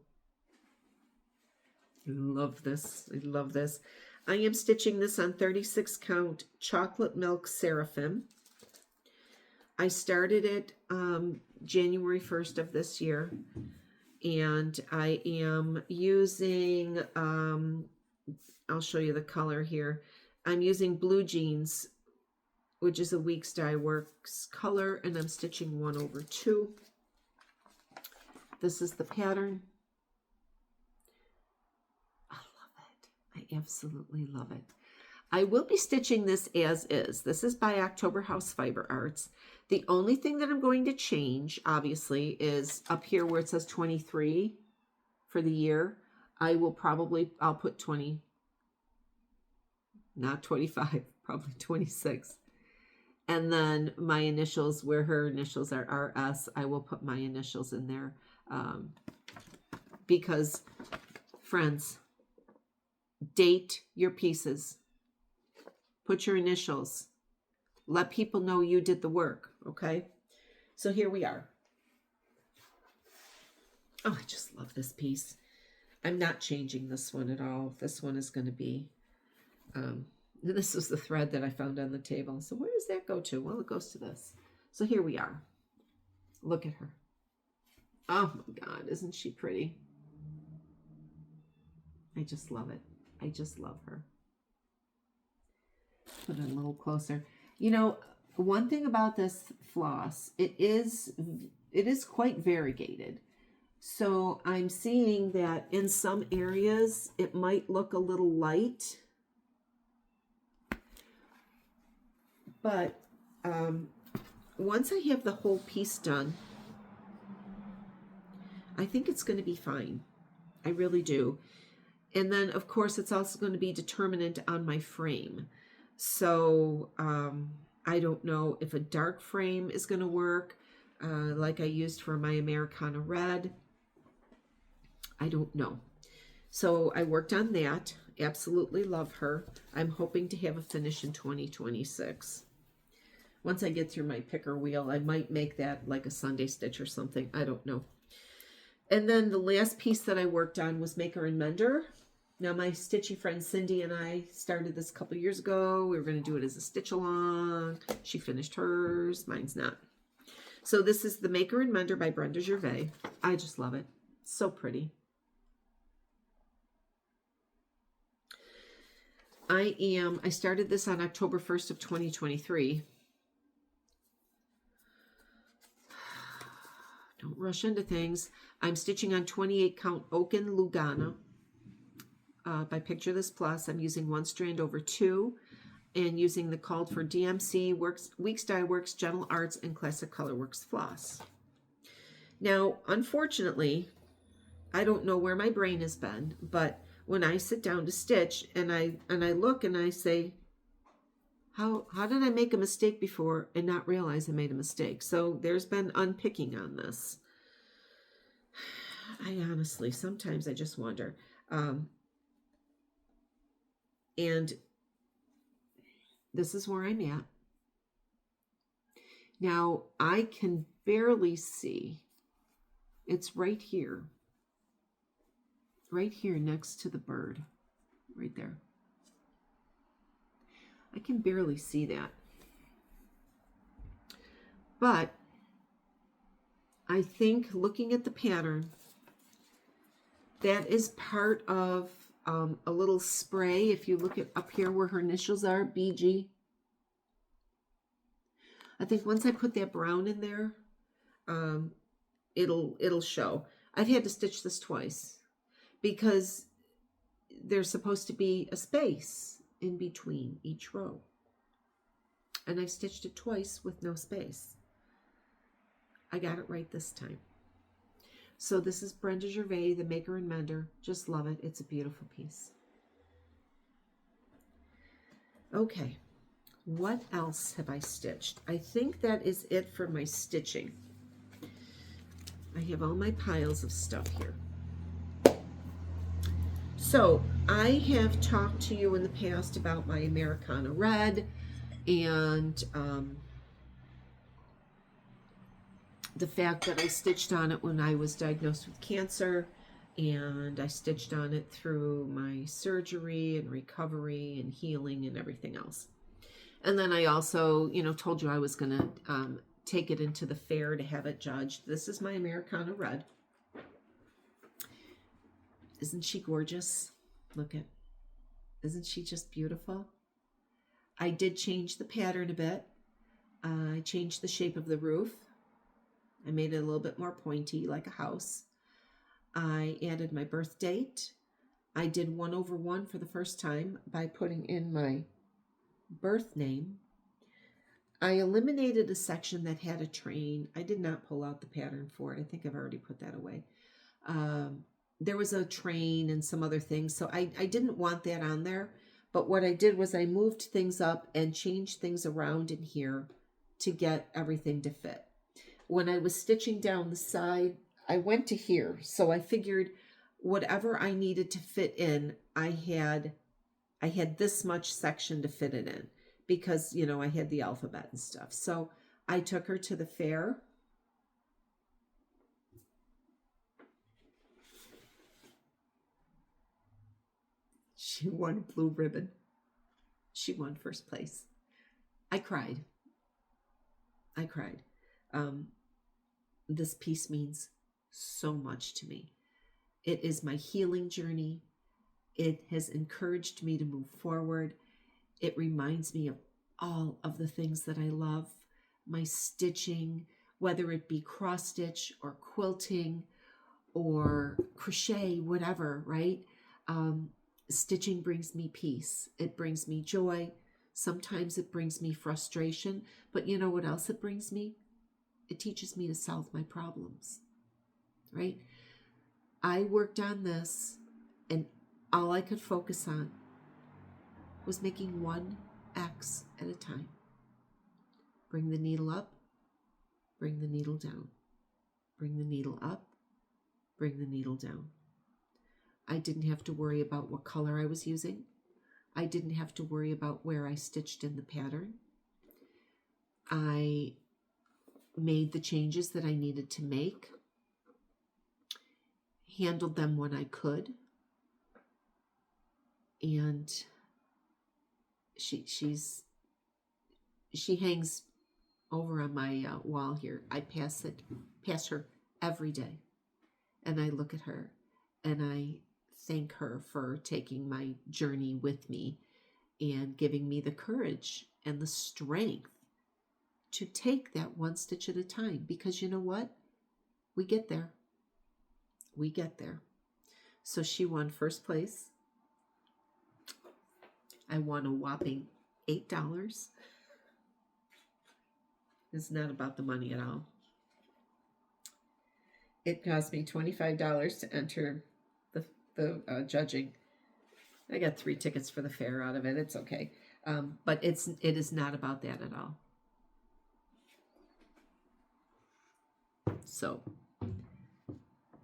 I love this. I love this. I am stitching this on 36 count chocolate milk seraphim. I started it January 1st of this year, and I am using, I'll show you the color here. I'm using Blue Jeans, which is a Weeks Dye Works color, and I'm stitching 1/2. This is the pattern. I love it. I absolutely love it. I will be stitching this as is. This is by October House Fiber Arts. The only thing that I'm going to change, obviously, is up here where it says 23 for the year. I'll put 20, not 25, probably 26. And then my initials, where her initials are RS, I will put my initials in there. Because, friends, date your pieces. Put your initials. Let people know you did the work, okay? So here we are. Oh, I just love this piece. I'm not changing this one at all. This one is going to be, this is the thread that I found on the table. So where does that go to? Well, it goes to this. So here we are. Look at her. Oh my God, isn't she pretty? I just love it. I just love her. Put it a little closer. You know, one thing about this floss, it is quite variegated. So I'm seeing that in some areas it might look a little light, but once I have the whole piece done, I think it's going to be fine. I really do. And then, of course, it's also going to be determinant on my frame. So I don't know if a dark frame is going to work, like I used for my Americana red. I don't know. So I worked on that. Absolutely love her. I'm hoping to have a finish in 2026. Once I get through my picker wheel, I might make that like a Sunday stitch or something. I don't know. And then the last piece that I worked on was Maker and Mender. Now, my stitchy friend Cindy and I started this a couple years ago. We were going to do it as a stitch along. She finished hers. Mine's not. So this is the Maker and Mender by Brenda Gervais. I just love it. So pretty. I started this on October 1st of 2023. Don't rush into things. I'm stitching on 28 count Oaken Lugana by Picture This Plus. I'm using 1 strand over 2 and using the called for DMC Weeks Dye Works, Gentle Arts, and Classic Colorworks floss. Now, unfortunately, I don't know where my brain has been, but when I sit down to stitch and I look and I say, how did I make a mistake before and not realize I made a mistake? So there's been unpicking on this. I honestly, sometimes I just wonder. And this is where I'm at. Now, I can barely see. It's right here. Right here next to the bird. Right there. I can barely see that. But I think looking at the pattern, that is part of a little spray. If you look at up here where her initials are, BG. I think once I put that brown in there, it'll show. I've had to stitch this twice because there's supposed to be a space in between each row. And I've stitched it twice with no space. I got it right this time. So this is Brenda Gervais, the maker and mender. Just love it. It's a beautiful piece. Okay, what else have I stitched? I think that is it for my stitching. I have all my piles of stuff here. So I have talked to you in the past about my Americana red and the fact that I stitched on it when I was diagnosed with cancer, and I stitched on it through my surgery and recovery and healing and everything else. And then I also, told you I was going to take it into the fair to have it judged. This is my Americana red. Isn't she gorgeous? Look at, isn't she just beautiful? I did change the pattern a bit. I changed the shape of the roof. I made it a little bit more pointy, like a house. I added my birth date. I did 1/1 for the first time by putting in my birth name. I eliminated a section that had a train. I did not pull out the pattern for it. I think I've already put that away. There was a train and some other things, so I didn't want that on there. But what I did was I moved things up and changed things around in here to get everything to fit. When I was stitching down the side, I went to here. So I figured whatever I needed to fit in, I had this much section to fit it in because, I had the alphabet and stuff. So I took her to the fair. She won blue ribbon. She won first place. I cried. This piece means so much to me. It is my healing journey. It has encouraged me to move forward. It reminds me of all of the things that I love. My stitching, whether it be cross stitch or quilting or crochet, whatever, right? Stitching brings me peace. It brings me joy. Sometimes it brings me frustration. But you know what else it brings me? It teaches me to solve my problems, right? I worked on this, and all I could focus on was making one X at a time. Bring the needle up, bring the needle down. Bring the needle up, bring the needle down. I didn't have to worry about what color I was using. I didn't have to worry about where I stitched in the pattern. I made the changes that I needed to make, handled them when I could, and she hangs over on my wall here. I pass her every day, and I look at her, and I thank her for taking my journey with me and giving me the courage and the strength to take that one stitch at a time, because you know what? We get there. We get there. So she won first place. I won a whopping $8. It's not about the money at all. It cost me $25 to enter the judging. I got 3 tickets for the fair out of it. It's okay. But it is not about that at all. So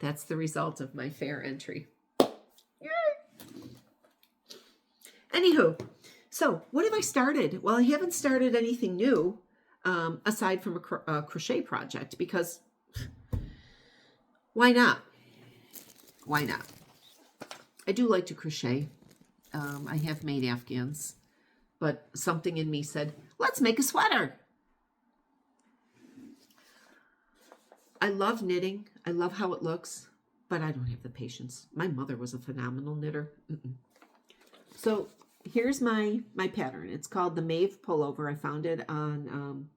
that's the result of my fair entry. Yay! Anywho, so what have I started? Well, I haven't started anything new aside from a crochet project, because why not? Why not? I do like to crochet. I have made Afghans, but something in me said, let's make a sweater. I love knitting. I love how it looks, but I don't have the patience. My mother was a phenomenal knitter. So here's my pattern. It's called the Maeve Pullover. I found it on,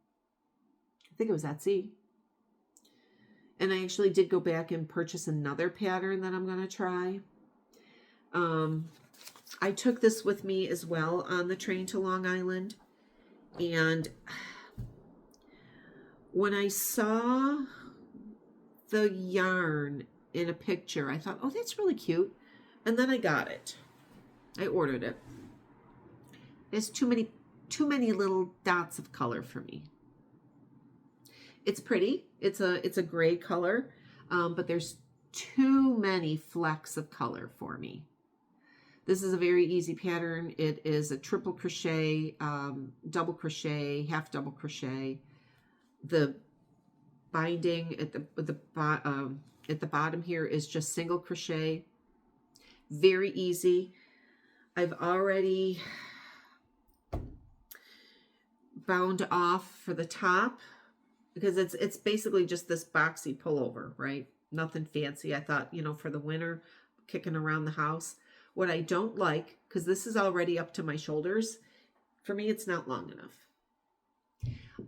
I think it was Etsy. And I actually did go back and purchase another pattern that I'm going to try. I took this with me as well on the train to Long Island. And when I saw the yarn in a picture, I thought, oh, that's really cute. And then I got it. I ordered it. There's too many little dots of color for me. It's pretty. It's a gray color, but there's too many flecks of color for me. This is a very easy pattern. It is a triple crochet, double crochet, half double crochet. The binding at the bottom here is just single crochet. Very easy. I've already bound off for the top because it's basically just this boxy pullover, right? Nothing fancy. I thought, you know, for the winter, kicking around the house. What I don't like, because this is already up to my shoulders, for me, it's not long enough.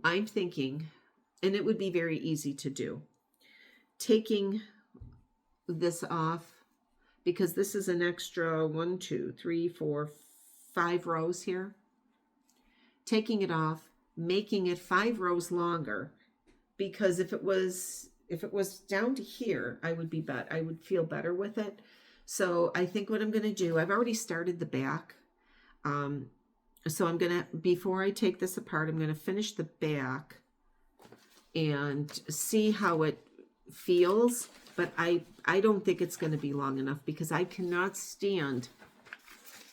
I'm thinking, and it would be very easy to do, taking this off, because this is an extra 1, 2, 3, 4, 5 rows here. Taking it off, making it 5 rows longer, because if it was down to here, I would feel better with it. So I think what I'm going to do, I've already started the back. So I'm going to, before I take this apart, I'm going to finish the back and see how it feels. But I don't think it's going to be long enough because I cannot stand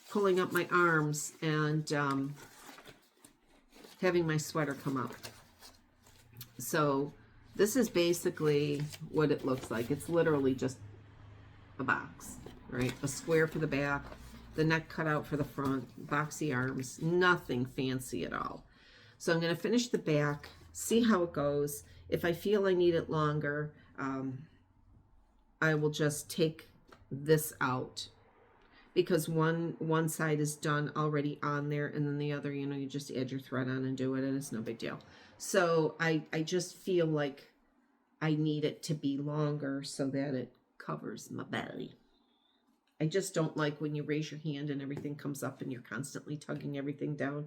pulling up my arms and having my sweater come up. So this is basically what it looks like. It's literally just a box, right? A square for the back, the neck cut out for the front, boxy arms, nothing fancy at all. So I'm going to finish the back, see how it goes. If I feel I need it longer, I will just take this out because one side is done already on there, and then the other, you know, you just add your thread on and do it, and it's no big deal. So I just feel like I need it to be longer so that it covers my belly. I just don't like when you raise your hand and everything comes up and you're constantly tugging everything down.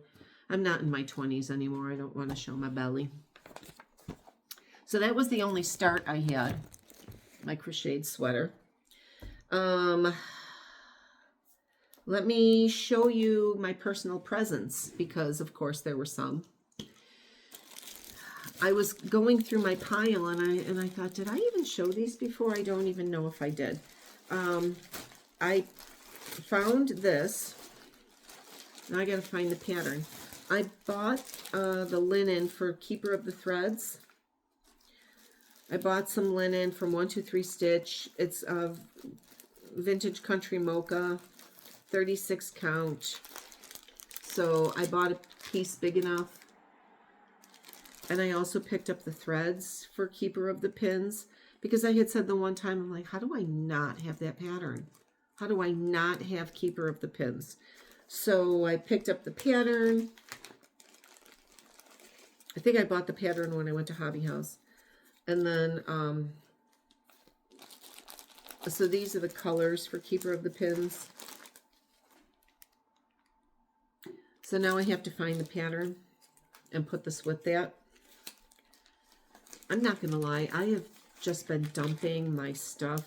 I'm not in my 20s anymore. I don't want to show my belly. So that was the only start I had, my crocheted sweater. Let me show you my personal presents because, of course, there were some. I was going through my pile and I thought, did I even show these before? I don't even know if I did. I found this. Now I got to find the pattern. I bought the linen for Keeper of the Threads. I bought some linen from 123 Stitch. It's vintage country mocha, 36 count. So I bought a piece big enough. And I also picked up the threads for Keeper of the Pins because I had said the one time, I'm like, how do I not have that pattern? How do I not have Keeper of the Pins? So I picked up the pattern. I think I bought the pattern when I went to Hobby House. And then, so these are the colors for Keeper of the Pins. So now I have to find the pattern and put this with that. I'm not going to lie, I have just been dumping my stuff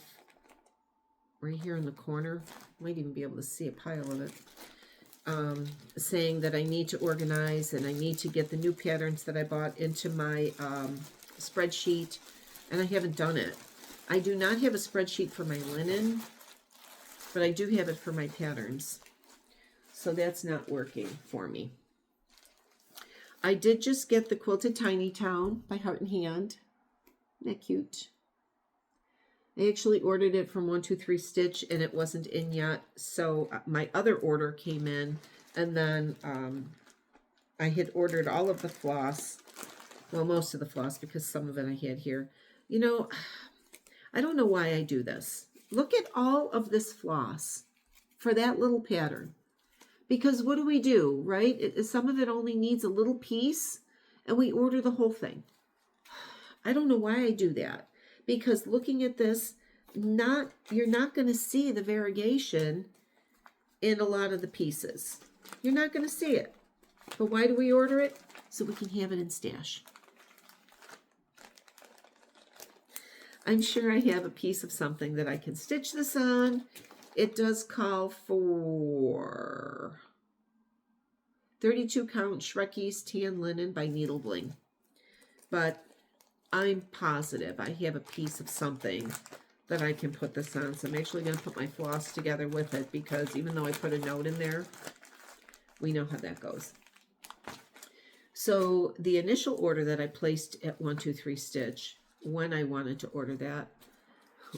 right here in the corner. Might even be able to see a pile of it. Saying that I need to organize and I need to get the new patterns that I bought into my spreadsheet, and I haven't done it. I do not have a spreadsheet for my linen, but I do have it for my patterns. So that's not working for me. I did just get the Quilted Tiny Town by Heart and Hand. Isn't that cute? I actually ordered it from 123 Stitch and it wasn't in yet. So my other order came in, and then I had ordered all of the floss. Well, most of the floss because some of it I had here. You know, I don't know why I do this. Look at all of this floss for that little pattern. Because what do, right? Some of it only needs a little piece, and we order the whole thing. I don't know why I do that. Because looking at this, you're not going to see the variegation in a lot of the pieces. You're not going to see it. But why do we order it? So we can have it in stash. I'm sure I have a piece of something that I can stitch this on. It does call for 32 count Shrekie's tan linen by Needle Bling. But I'm positive I have a piece of something that I can put this on. So I'm actually going to put my floss together with it, because even though I put a note in there, we know how that goes. So the initial order that I placed at 123 Stitch, when I wanted to order that,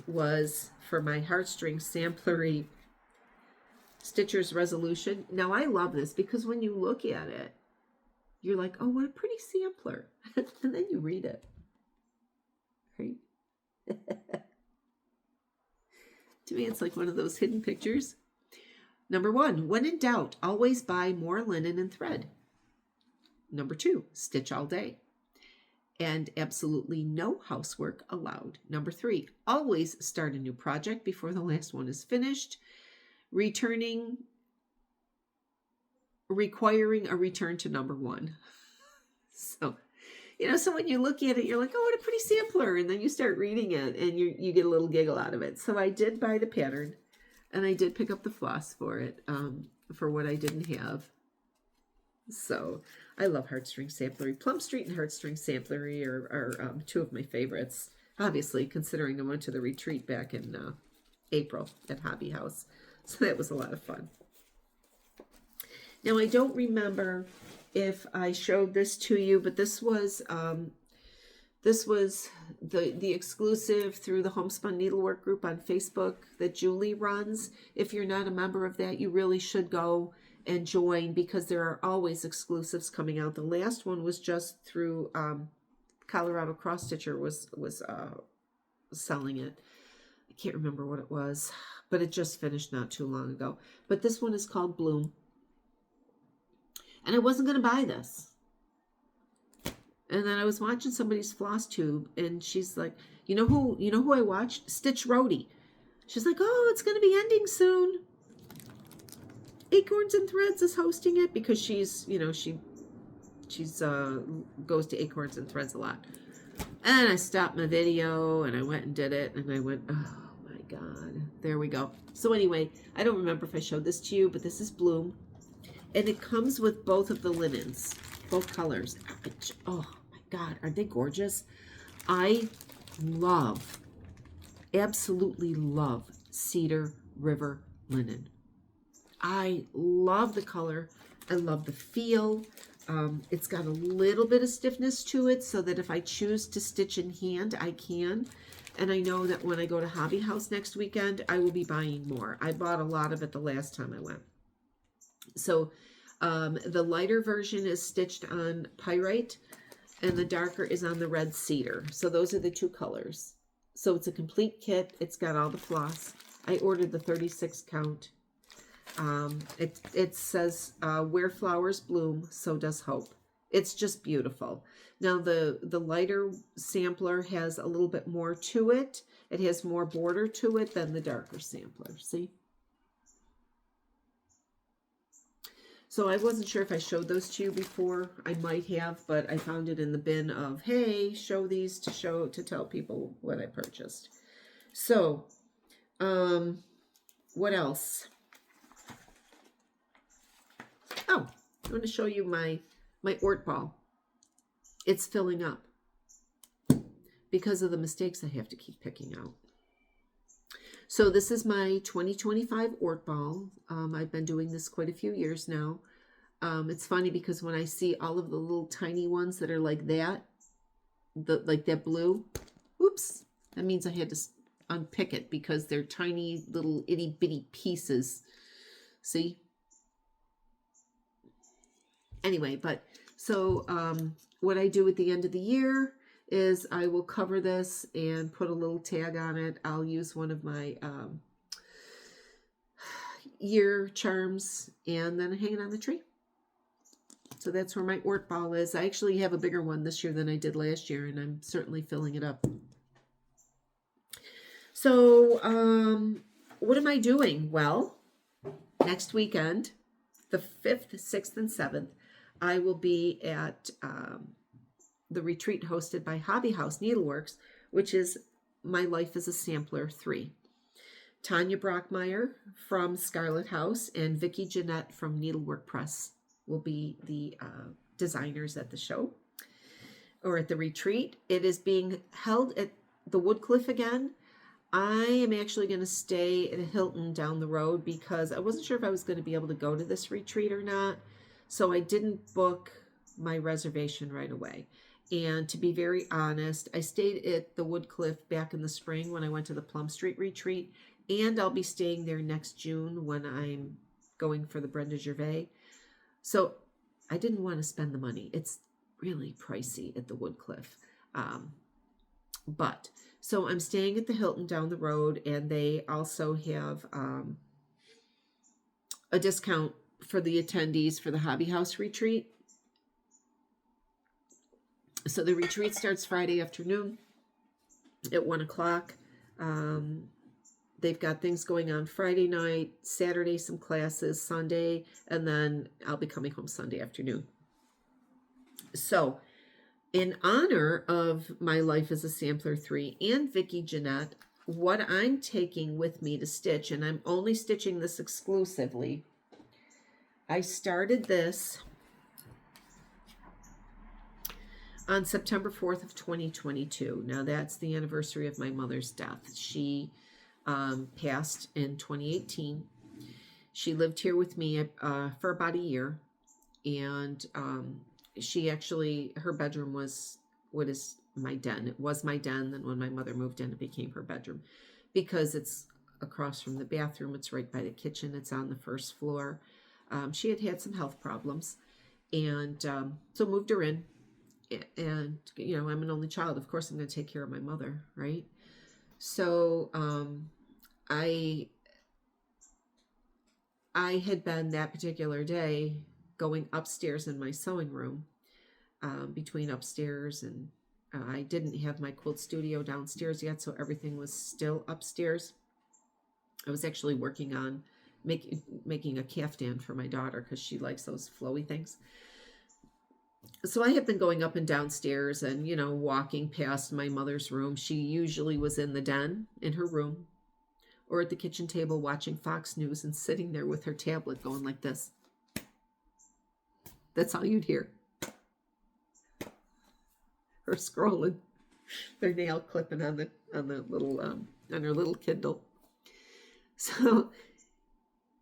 was for my heartstring samplery Stitcher's Resolution. Now I love this because when you look at it, you're like, oh, what a pretty sampler. And then you read it. Right? To me, it's like one of those hidden pictures. Number 1, when in doubt, always buy more linen and thread. Number 2, stitch all day. And absolutely no housework allowed. Number 3, always start a new project before the last one is finished. Requiring a return to number 1. So, so when you look at it, you're like, oh, what a pretty sampler. And then you start reading it and you get a little giggle out of it. So I did buy the pattern, and I did pick up the floss for it, for what I didn't have. So I love Heartstring Samplery. Plum Street and Heartstring Samplery are two of my favorites. Obviously, considering I went to the retreat back in April at Hobby House. So that was a lot of fun. Now, I don't remember if I showed this to you, but this was the exclusive through the Homespun Needlework group on Facebook that Julie runs. If you're not a member of that, you really should go and join, because there are always exclusives coming out. The last one was just through Colorado Cross Stitcher was selling it. I can't remember what it was, but it just finished not too long ago. But this one is called Bloom. And I wasn't going to buy this. And then I was watching somebody's Flosstube, and she's like, you know who I watched? Stitch Roadie. She's like, oh, it's going to be ending soon. Acorns and Threads is hosting it, because she's goes to Acorns and Threads a lot. And I stopped my video and I went and did it, and I went, oh my God, there we go. So anyway, I don't remember if I showed this to you, but this is Bloom, and it comes with both of the linens, both colors. Oh my God, aren't they gorgeous? I absolutely love Cedar River linen. I love the color. I love the feel. It's got a little bit of stiffness to it, so that if I choose to stitch in hand, I can. And I know that when I go to Hobby House next weekend, I will be buying more. I bought a lot of it the last time I went. So the lighter version is stitched on Pyrite, and the darker is on the red cedar. So those are the two colors. So it's a complete kit. It's got all the floss. I ordered the 36 count. It says, where flowers bloom, so does hope. It's just beautiful. Now the lighter sampler has a little bit more to it. It has more border to it than the darker sampler. See? So I wasn't sure if I showed those to you before. I might have, but I found it in the bin of, hey, show these to tell people what I purchased. So, what else? Oh, I want to show you my Ort ball. It's filling up because of the mistakes I have to keep picking out. So this is my 2025 Ort ball. I've been doing this quite a few years now. It's funny because when I see all of the little tiny ones that are like that, like that blue, oops, that means I had to unpick it because they're tiny little itty bitty pieces. See? Anyway, but so what I do at the end of the year is I will cover this and put a little tag on it. I'll use one of my year charms and then hang it on the tree. So that's where my Ort ball is. I actually have a bigger one this year than I did last year, and I'm certainly filling it up. So what am I doing? Well, next weekend, the 5th, 6th, and 7th, I will be at the retreat hosted by Hobby House Needleworks, which is My Life as a Sampler 3. Tanya Brockmeyer from Scarlet House and Vicki Jeanette from Needlework Press will be the designers at the show or at the retreat. It is being held at the Woodcliff again. I am actually going to stay at a Hilton down the road because I wasn't sure if I was going to be able to go to this retreat or not. So I didn't book my reservation right away. And to be very honest, I stayed at the Woodcliff back in the spring when I went to the Plum Street retreat. And I'll be staying there next June when I'm going for the Brenda Gervais. So I didn't want to spend the money. It's really pricey at the Woodcliff. So I'm staying at the Hilton down the road, and they also have a discount for the attendees for the Hobby House retreat. So the retreat starts Friday afternoon at 1 o'clock. They've got things going on Friday night, Saturday, some classes, Sunday, and then I'll be coming home Sunday afternoon. So in honor of My Life as a Sampler 3 and Vicki Jeanette, what I'm taking with me to stitch, and I'm only stitching this exclusively, I started this on September 4th of 2022. Now that's the anniversary of my mother's death. She passed in 2018. She lived here with me for about a year, and she actually, her bedroom was what is my den. It was my den. Then when my mother moved in, it became her bedroom because it's across from the bathroom. It's right by the kitchen. It's on the first floor. She had some health problems, and so moved her in. And you know, I'm an only child. Of course, I'm going to take care of my mother, right? So I had been that particular day going upstairs in my sewing room, between upstairs and I didn't have my quilt studio downstairs yet, so everything was still upstairs. I was actually working on making a caftan for my daughter because she likes those flowy things. So I have been going up and downstairs and, you know, walking past my mother's room. She usually was in the den, in her room, or at the kitchen table watching Fox News and sitting there with her tablet going like this. That's all you'd hear. Her scrolling, their nail clipping on the little on her little Kindle. So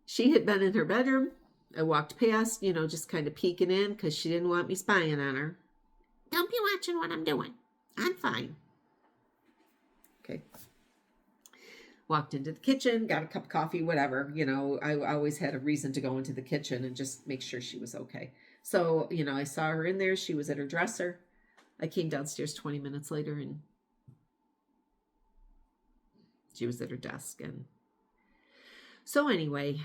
she had been in her bedroom. I walked past, you know, just kind of peeking in because she didn't want me spying on her. Don't be watching what I'm doing. I'm fine. Okay. Walked into the kitchen, got a cup of coffee, whatever. You know, I always had a reason to go into the kitchen and just make sure she was okay. So, you know, I saw her in there. She was at her dresser. I came downstairs 20 minutes later and she was at her desk. And so anyway,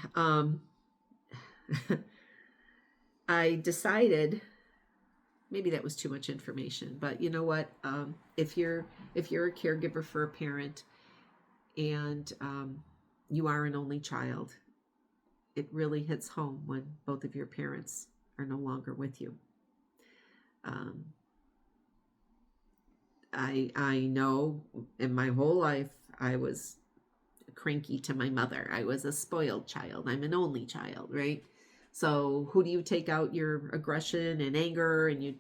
I decided, maybe that was too much information, but you know what? If you're a caregiver for a parent and you are an only child, it really hits home when both of your parents are no longer with you. I know in my whole life I was cranky to my mother. I was a spoiled child. I'm an only child, right? So who do you take out your aggression and anger and you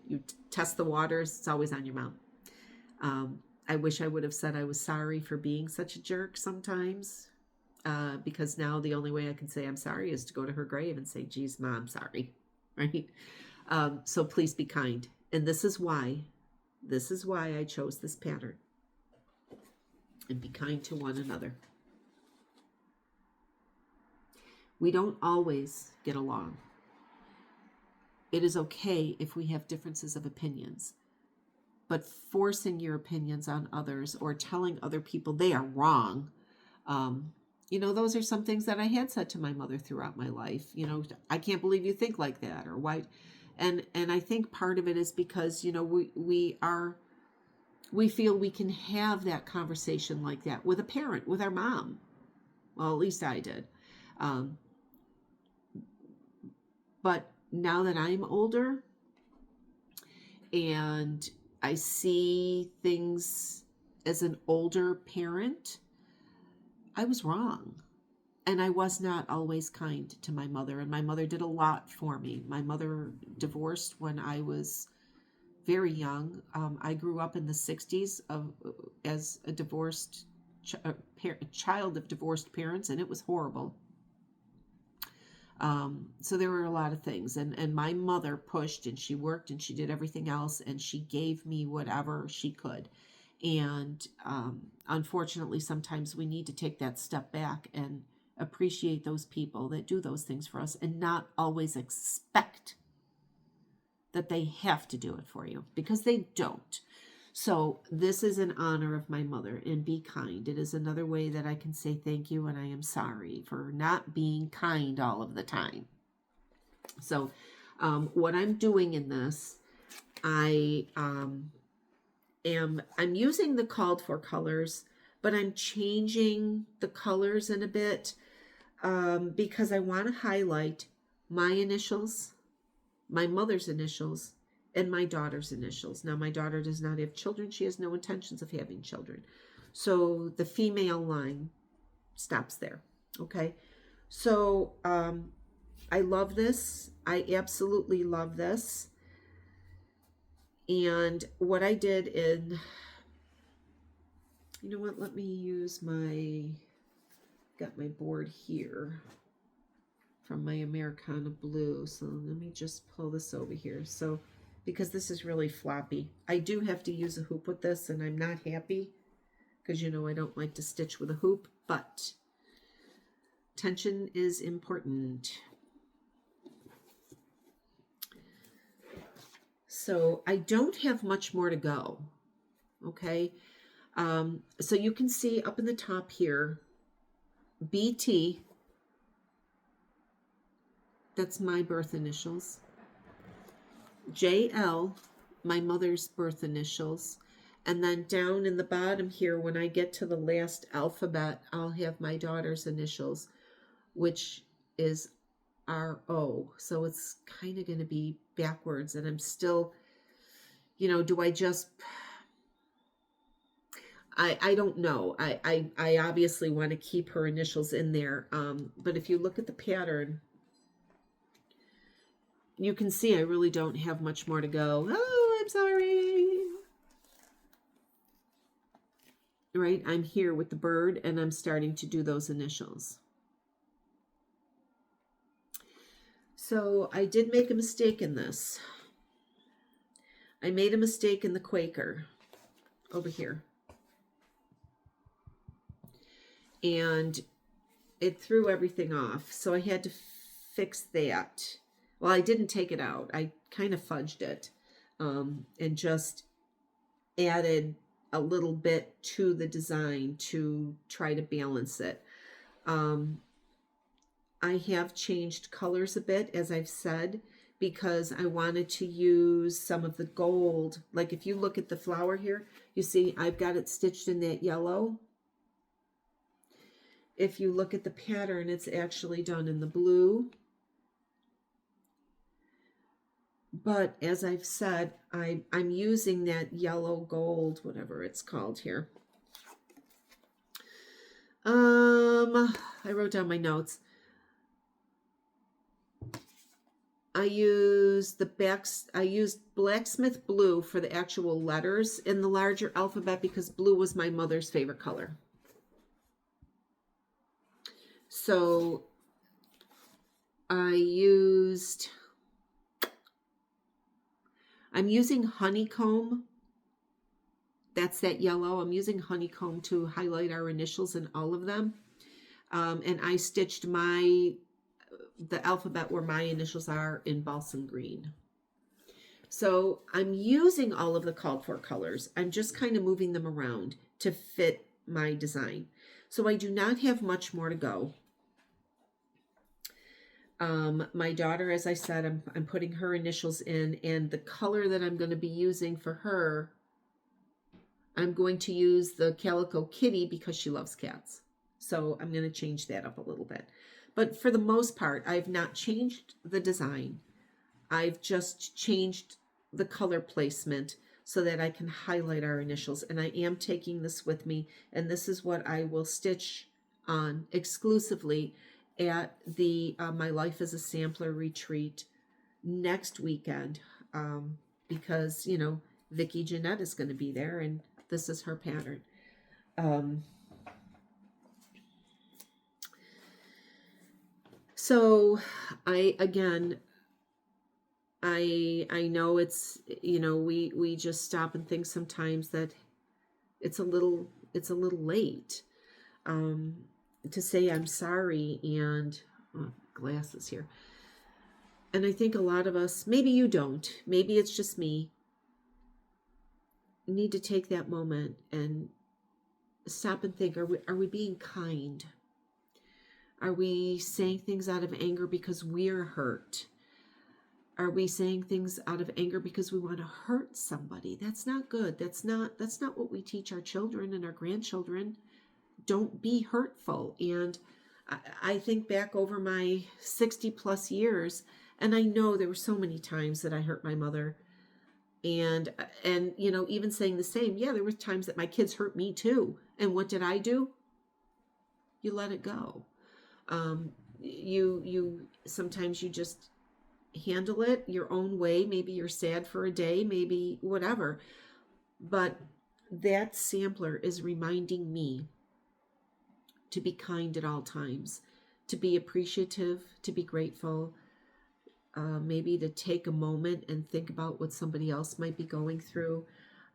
test the waters? It's always on your mom. I wish I would have said I was sorry for being such a jerk sometimes, because now the only way I can say I'm sorry is to go to her grave and say, geez, Mom, sorry, right? So please be kind. And this is why I chose this pattern. And be kind to one another. We don't always get along. It is okay if we have differences of opinions. but forcing your opinions on others or telling other people they are wrong, those are some things that I had said to my mother throughout my life. I can't believe you think like that, or why. And I think part of it is because, we feel we can have that conversation like that with a parent, with our mom. Well, at least I did. But now that I'm older and I see things as an older parent, I was wrong. And I was not always kind to my mother. And my mother did a lot for me. My mother divorced when I was very young. I grew up in the 60s as a divorced child of divorced parents, and it was horrible. So there were a lot of things. And my mother pushed, and she worked, and she did everything else, and she gave me whatever she could. And unfortunately, sometimes we need to take that step back and appreciate those people that do those things for us and not always expect that they have to do it for you, because they don't. So this is in honor of my mother, and be kind. It is another way that I can say thank you, and I am sorry for not being kind all of the time. So what I'm doing in this, I'm using the called for colors, but I'm changing the colors in a bit because I want to highlight my initials, my mother's initials, and my daughter's initials. Now, my daughter does not have children. She has no intentions of having children. So the female line stops there. Okay. So I love this. I absolutely love this. And what I did let me use got my board here from my Americana blue. So let me just pull this over here. So, because this is really floppy, I do have to use a hoop with this, and I'm not happy because, I don't like to stitch with a hoop, but tension is important. So I don't have much more to go. Okay. So you can see up in the top here, BT, that's my birth initials. JL, my mother's birth initials. And then down in the bottom here, when I get to the last alphabet, I'll have my daughter's initials, which is RO. So it's kind of going to be backwards. And I'm still, do I just... I don't know. I obviously want to keep her initials in there. But if you look at the pattern, you can see I really don't have much more to go. Oh, I'm sorry. Right? I'm here with the bird, and I'm starting to do those initials. So I did make a mistake in this. I made a mistake in the Quaker over here. And it threw everything off. So I had to fix that. Well, I didn't take it out. I kind of fudged it and just added a little bit to the design to try to balance it. I have changed colors a bit, as I've said, because I wanted to use some of the gold. Like if you look at the flower here, you see I've got it stitched in that yellow. If you look at the pattern, it's actually done in the blue. But as I've said, I'm using that yellow gold, whatever it's called here. I wrote down my notes. I used blacksmith blue for the actual letters in the larger alphabet because blue was my mother's favorite color. So I'm using honeycomb. That's that yellow. I'm using honeycomb to highlight our initials in all of them. And I stitched the alphabet where my initials are in balsam green. So I'm using all of the called for colors. I'm just kind of moving them around to fit my design. So I do not have much more to go. My daughter, as I said, I'm putting her initials in, and the color that I'm going to be using for her, I'm going to use the Calico Kitty because she loves cats. So I'm going to change that up a little bit. But for the most part, I've not changed the design. I've just changed the color placement so that I can highlight our initials. And I am taking this with me, and this is what I will stitch on exclusively at the My Life as a Sampler retreat next weekend, because, you know, Vicki Jeanette is going to be there, and this is her pattern. So I know it's, you know, we just stop and think sometimes that it's a little late to say I'm sorry, and glasses here. And I think a lot of us, maybe you don't, maybe it's just me, need to take that moment and stop and think, are we being kind? Are we saying things out of anger because we're hurt? Are we saying things out of anger because we want to hurt somebody? That's not good. That's not what we teach our children and our grandchildren. Don't be hurtful. And I think back over my 60 plus years, and I know there were so many times that I hurt my mother. And you know, even saying the same, yeah, there were times that my kids hurt me too. And what did I do? You let it go. You sometimes you just handle it your own way. Maybe you're sad for a day, maybe whatever. But that sampler is reminding me to be kind at all times, to be appreciative, to be grateful, maybe to take a moment and think about what somebody else might be going through.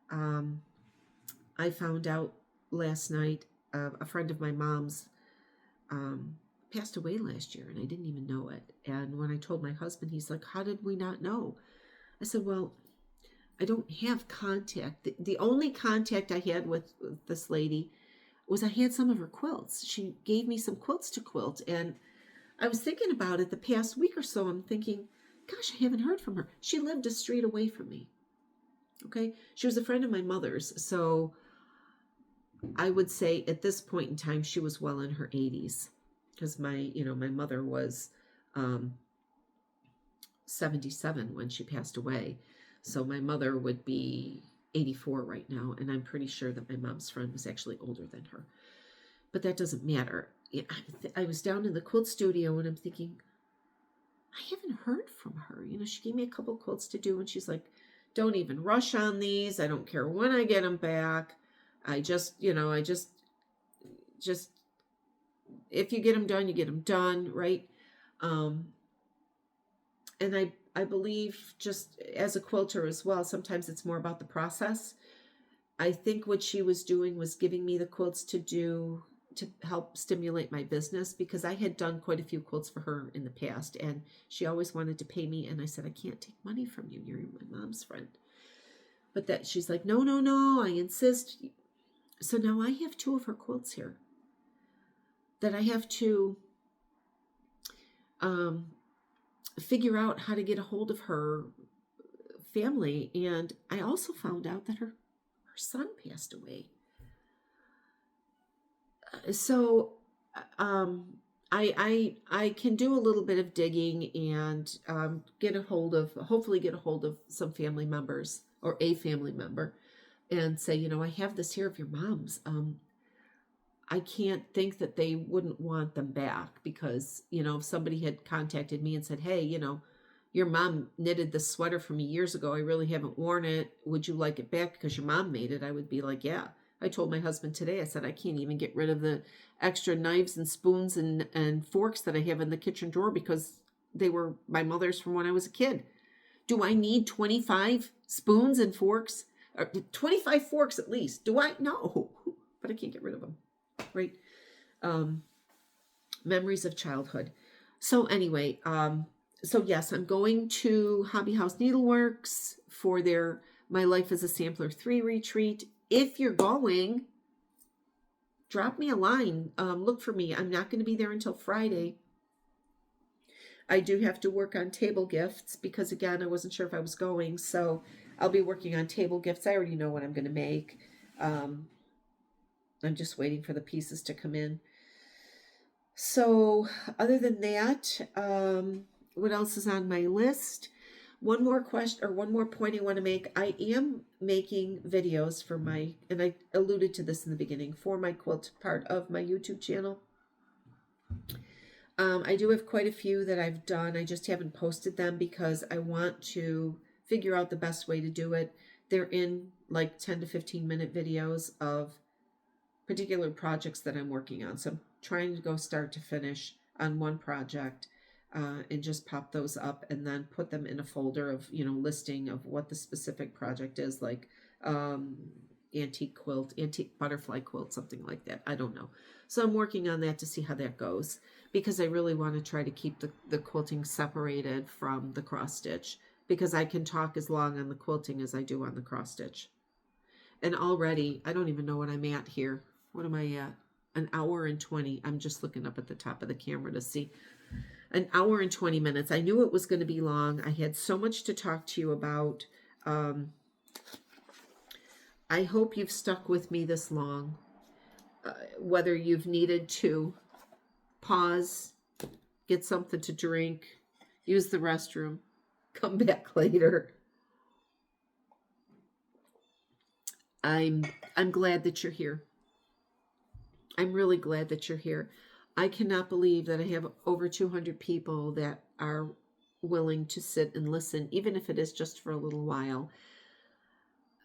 I found out last night, a friend of my mom's passed away last year, and I didn't even know it. And when I told my husband, he's like, how did we not know? I said, well, I don't have contact. The only contact I had with this lady was I had some of her quilts. She gave me some quilts to quilt, and I was thinking about it the past week or so. I'm thinking, gosh, I haven't heard from her. She lived a street away from me. Okay. She was a friend of my mother's. So I would say at this point in time, she was well in her 80s, because my mother was 77 when she passed away. So my mother would be 84 right now. And I'm pretty sure that my mom's friend was actually older than her. But that doesn't matter. I was down in the quilt studio, and I'm thinking, I haven't heard from her. You know, she gave me a couple quilts to do, and she's like, don't even rush on these. I don't care when I get them back. I just if you get them done, you get them done, right? And I believe, just as a quilter as well, sometimes it's more about the process. I think what she was doing was giving me the quilts to help stimulate my business, because I had done quite a few quilts for her in the past, and she always wanted to pay me. And I said, I can't take money from you. You're my mom's friend. But that she's like, no, I insist. So now I have 2 of her quilts here that I have to figure out how to get a hold of her family. And I also found out that her son passed away. So I can do a little bit of digging and hopefully get a hold of some family members, or a family member, and say, you know, I have this here of your mom's. I can't think that they wouldn't want them back, because, you know, if somebody had contacted me and said, hey, you know, your mom knitted this sweater for me years ago. I really haven't worn it. Would you like it back because your mom made it? I would be like, yeah. I told my husband today, I said, I can't even get rid of the extra knives and spoons and forks that I have in the kitchen drawer, because they were my mother's from when I was a kid. Do I need 25 spoons and forks? Or 25 forks at least. Do I? No, but I can't get rid of them. Right? Memories of childhood. So anyway, So yes, I'm going to Hobby House Needleworks for their My Life as a Sampler 3 retreat. If you're going, drop me a line. Look for me. I'm not going to be there until Friday. I do have to work on table gifts because, again, I wasn't sure if I was going. So I'll be working on table gifts. I already know what I'm going to make. I'm just waiting for the pieces to come in. So other than that, what else is on my list? One more question or one more point I want to make. I am making videos for my, and I alluded to this in the beginning, for my quilt part of my YouTube channel. I do have quite a few that I've done. I just haven't posted them because I want to figure out the best way to do it. They're in like 10 to 15 minute videos of particular projects that I'm working on. So I'm trying to go start to finish on one project and just pop those up and then put them in a folder of, listing of what the specific project is, like antique quilt, antique butterfly quilt, something like that. I don't know. So I'm working on that to see how that goes because I really want to try to keep the quilting separated from the cross stitch because I can talk as long on the quilting as I do on the cross stitch. And already, I don't even know what I'm at here. What am I at? An hour and 20. I'm just looking up at the top of the camera to see. An hour and 20 minutes. I knew it was going to be long. I had so much to talk to you about. I hope you've stuck with me this long. Whether you've needed to pause, get something to drink, use the restroom, come back later. I'm glad that you're here. I'm really glad that you're here. I cannot believe that I have over 200 people that are willing to sit and listen, even if it is just for a little while.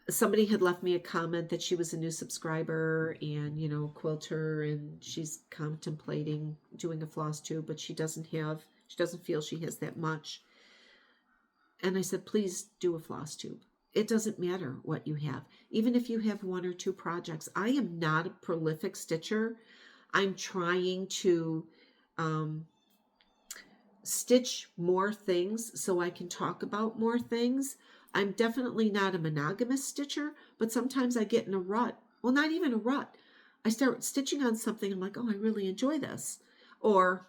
Somebody had left me a comment that she was a new subscriber and, quilter, and she's contemplating doing a floss tube, but she doesn't feel she has that much. And I said, please do a floss tube. It doesn't matter what you have. Even if you have one or two projects. I am not a prolific stitcher. I'm trying to stitch more things so I can talk about more things. I'm definitely not a monogamous stitcher, but sometimes I get in a rut. Well, not even a rut. I start stitching on something. I'm like, oh, I really enjoy this. Or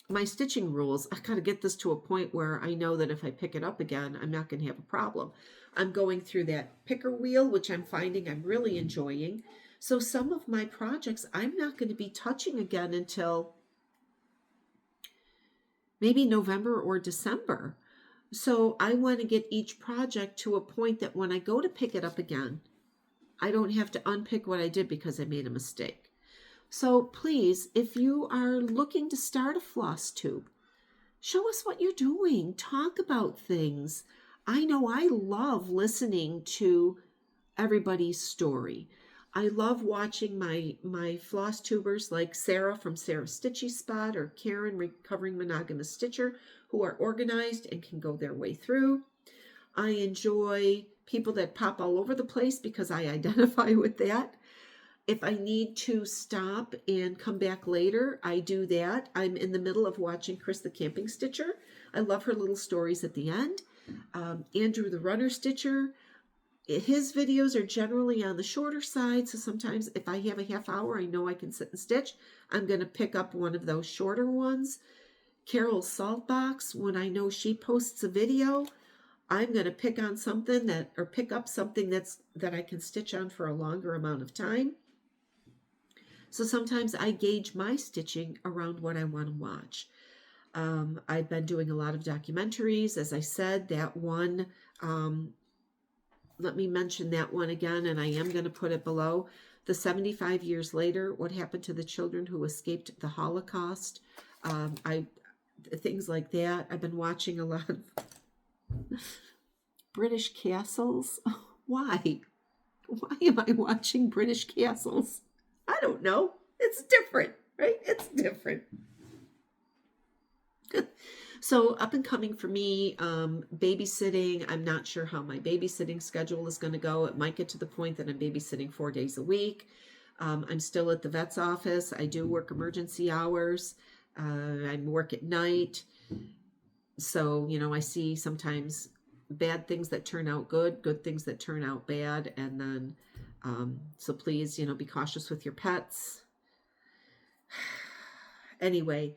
my stitching rules, I got to get this to a point where I know that if I pick it up again, I'm not going to have a problem. I'm going through that picker wheel, which I'm finding I'm really enjoying. So some of my projects, I'm not going to be touching again until maybe November or December. So I want to get each project to a point that when I go to pick it up again, I don't have to unpick what I did because I made a mistake. So please, if you are looking to start a floss tube, show us what you're doing. Talk about things. I know I love listening to everybody's story. I love watching my floss tubers like Sarah from Sarah's Stitchy Spot or Karen, Recovering Monogamous Stitcher, who are organized and can go their way through. I enjoy people that pop all over the place because I identify with that. If I need to stop and come back later, I do that. I'm in the middle of watching Chris the Camping Stitcher. I love her little stories at the end. Andrew the Runner Stitcher. His videos are generally on the shorter side, so sometimes if I have a half hour, I know I can sit and stitch. I'm going to pick up one of those shorter ones. Carol Saltbox, when I know she posts a video, I'm going to pick up something that I can stitch on for a longer amount of time. So sometimes I gauge my stitching around what I want to watch. I've been doing a lot of documentaries. As I said, that one, let me mention that one again, and I am going to put it below. The 75 years later, what happened to the children who escaped the Holocaust. Things like that. I've been watching a lot of British castles. Why? Why am I watching British castles? I don't know. It's different, right? It's different. So up and coming for me, babysitting. I'm not sure how my babysitting schedule is going to go. It might get to the point that I'm babysitting 4 days a week. I'm still at the vet's office. I do work emergency hours. I work at night. So, I see sometimes bad things that turn out good, good things that turn out bad. And then, so please, be cautious with your pets. Anyway,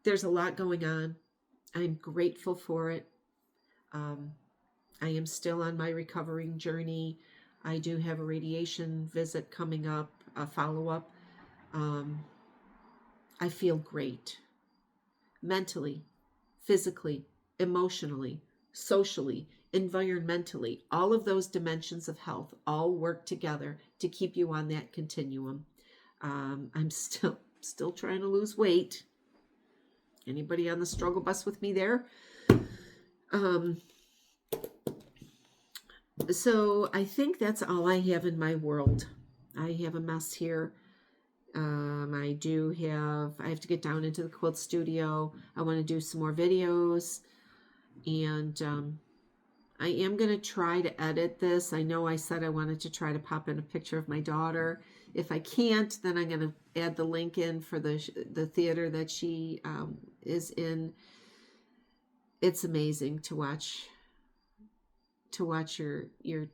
there's a lot going on. I'm grateful for it. I am still on my recovering journey. I do have a radiation visit coming up, a follow-up. I feel great. Mentally, physically, emotionally, socially, environmentally, all of those dimensions of health all work together to keep you on that continuum. I'm still trying to lose weight. Anybody on the struggle bus with me there? So I think that's all I have in my world. I have a mess here. I have to get down into the quilt studio. I want to do some more videos, and I am going to try to edit this. I know I said I wanted to try to pop in a picture of my daughter. If I can't, then I'm going to add the link in for the theater that she is in. It's amazing to watch your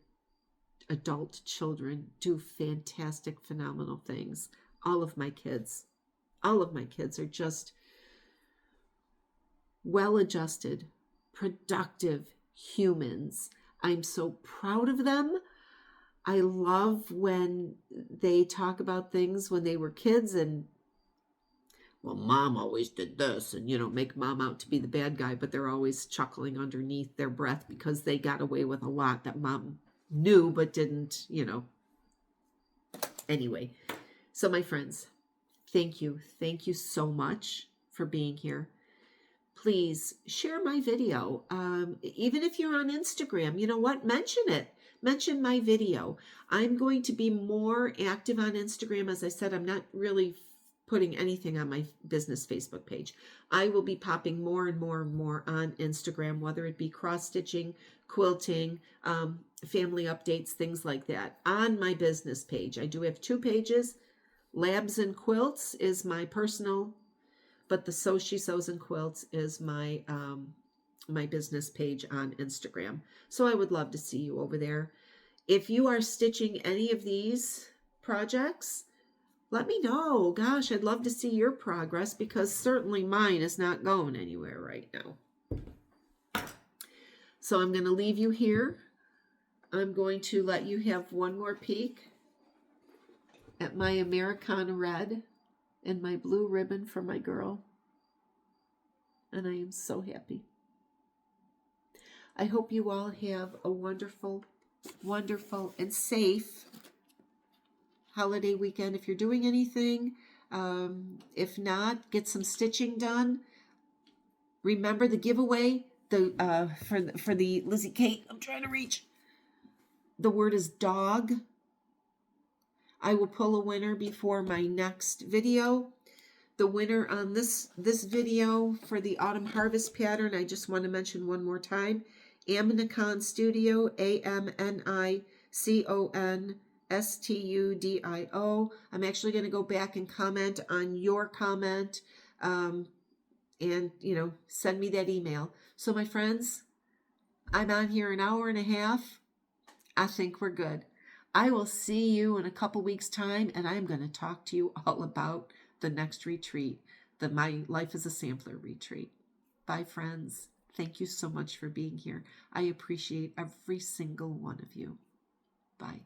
adult children do fantastic, phenomenal things. All of my kids are just well-adjusted, productive humans. I'm so proud of them. I love when they talk about things when they were kids and, well, mom always did this, and, make mom out to be the bad guy, but they're always chuckling underneath their breath because they got away with a lot that mom knew but didn't, Anyway, so my friends, thank you. Thank you so much for being here. Please share my video. Even if you're on Instagram, you know what? Mention it. Mention my video. I'm going to be more active on Instagram. As I said, I'm not really putting anything on my business Facebook page. I will be popping more and more and more on Instagram, whether it be cross-stitching, quilting, family updates, things like that, on my business page. I do have 2 pages. Labs and Quilts is my personal, but the SoSheSewsAndQuilts is my my business page on Instagram. So I would love to see you over there. If you are stitching any of these projects, let me know. Gosh, I'd love to see your progress, because certainly mine is not going anywhere right now. So I'm going to leave you here. I'm going to let you have one more peek at my Americana red and my blue ribbon for my girl. And I am so happy. I hope you all have a wonderful, wonderful, and safe holiday weekend. If you're doing anything, if not, get some stitching done. Remember the giveaway, for the Lizzie Kate. I'm trying to reach. The word is dog. I will pull a winner before my next video. The winner on this video for the autumn harvest pattern, I just want to mention one more time, Americana Studio, AMNICON_STUDIO. I'm actually going to go back and comment on your comment, and send me that email. So my friends, I'm on here an hour and a half. I think we're good. I will see you in a couple weeks' time, and I'm going to talk to you all about the next retreat, the My Life as a Sampler retreat. Bye, friends. Thank you so much for being here. I appreciate every single one of you. Bye.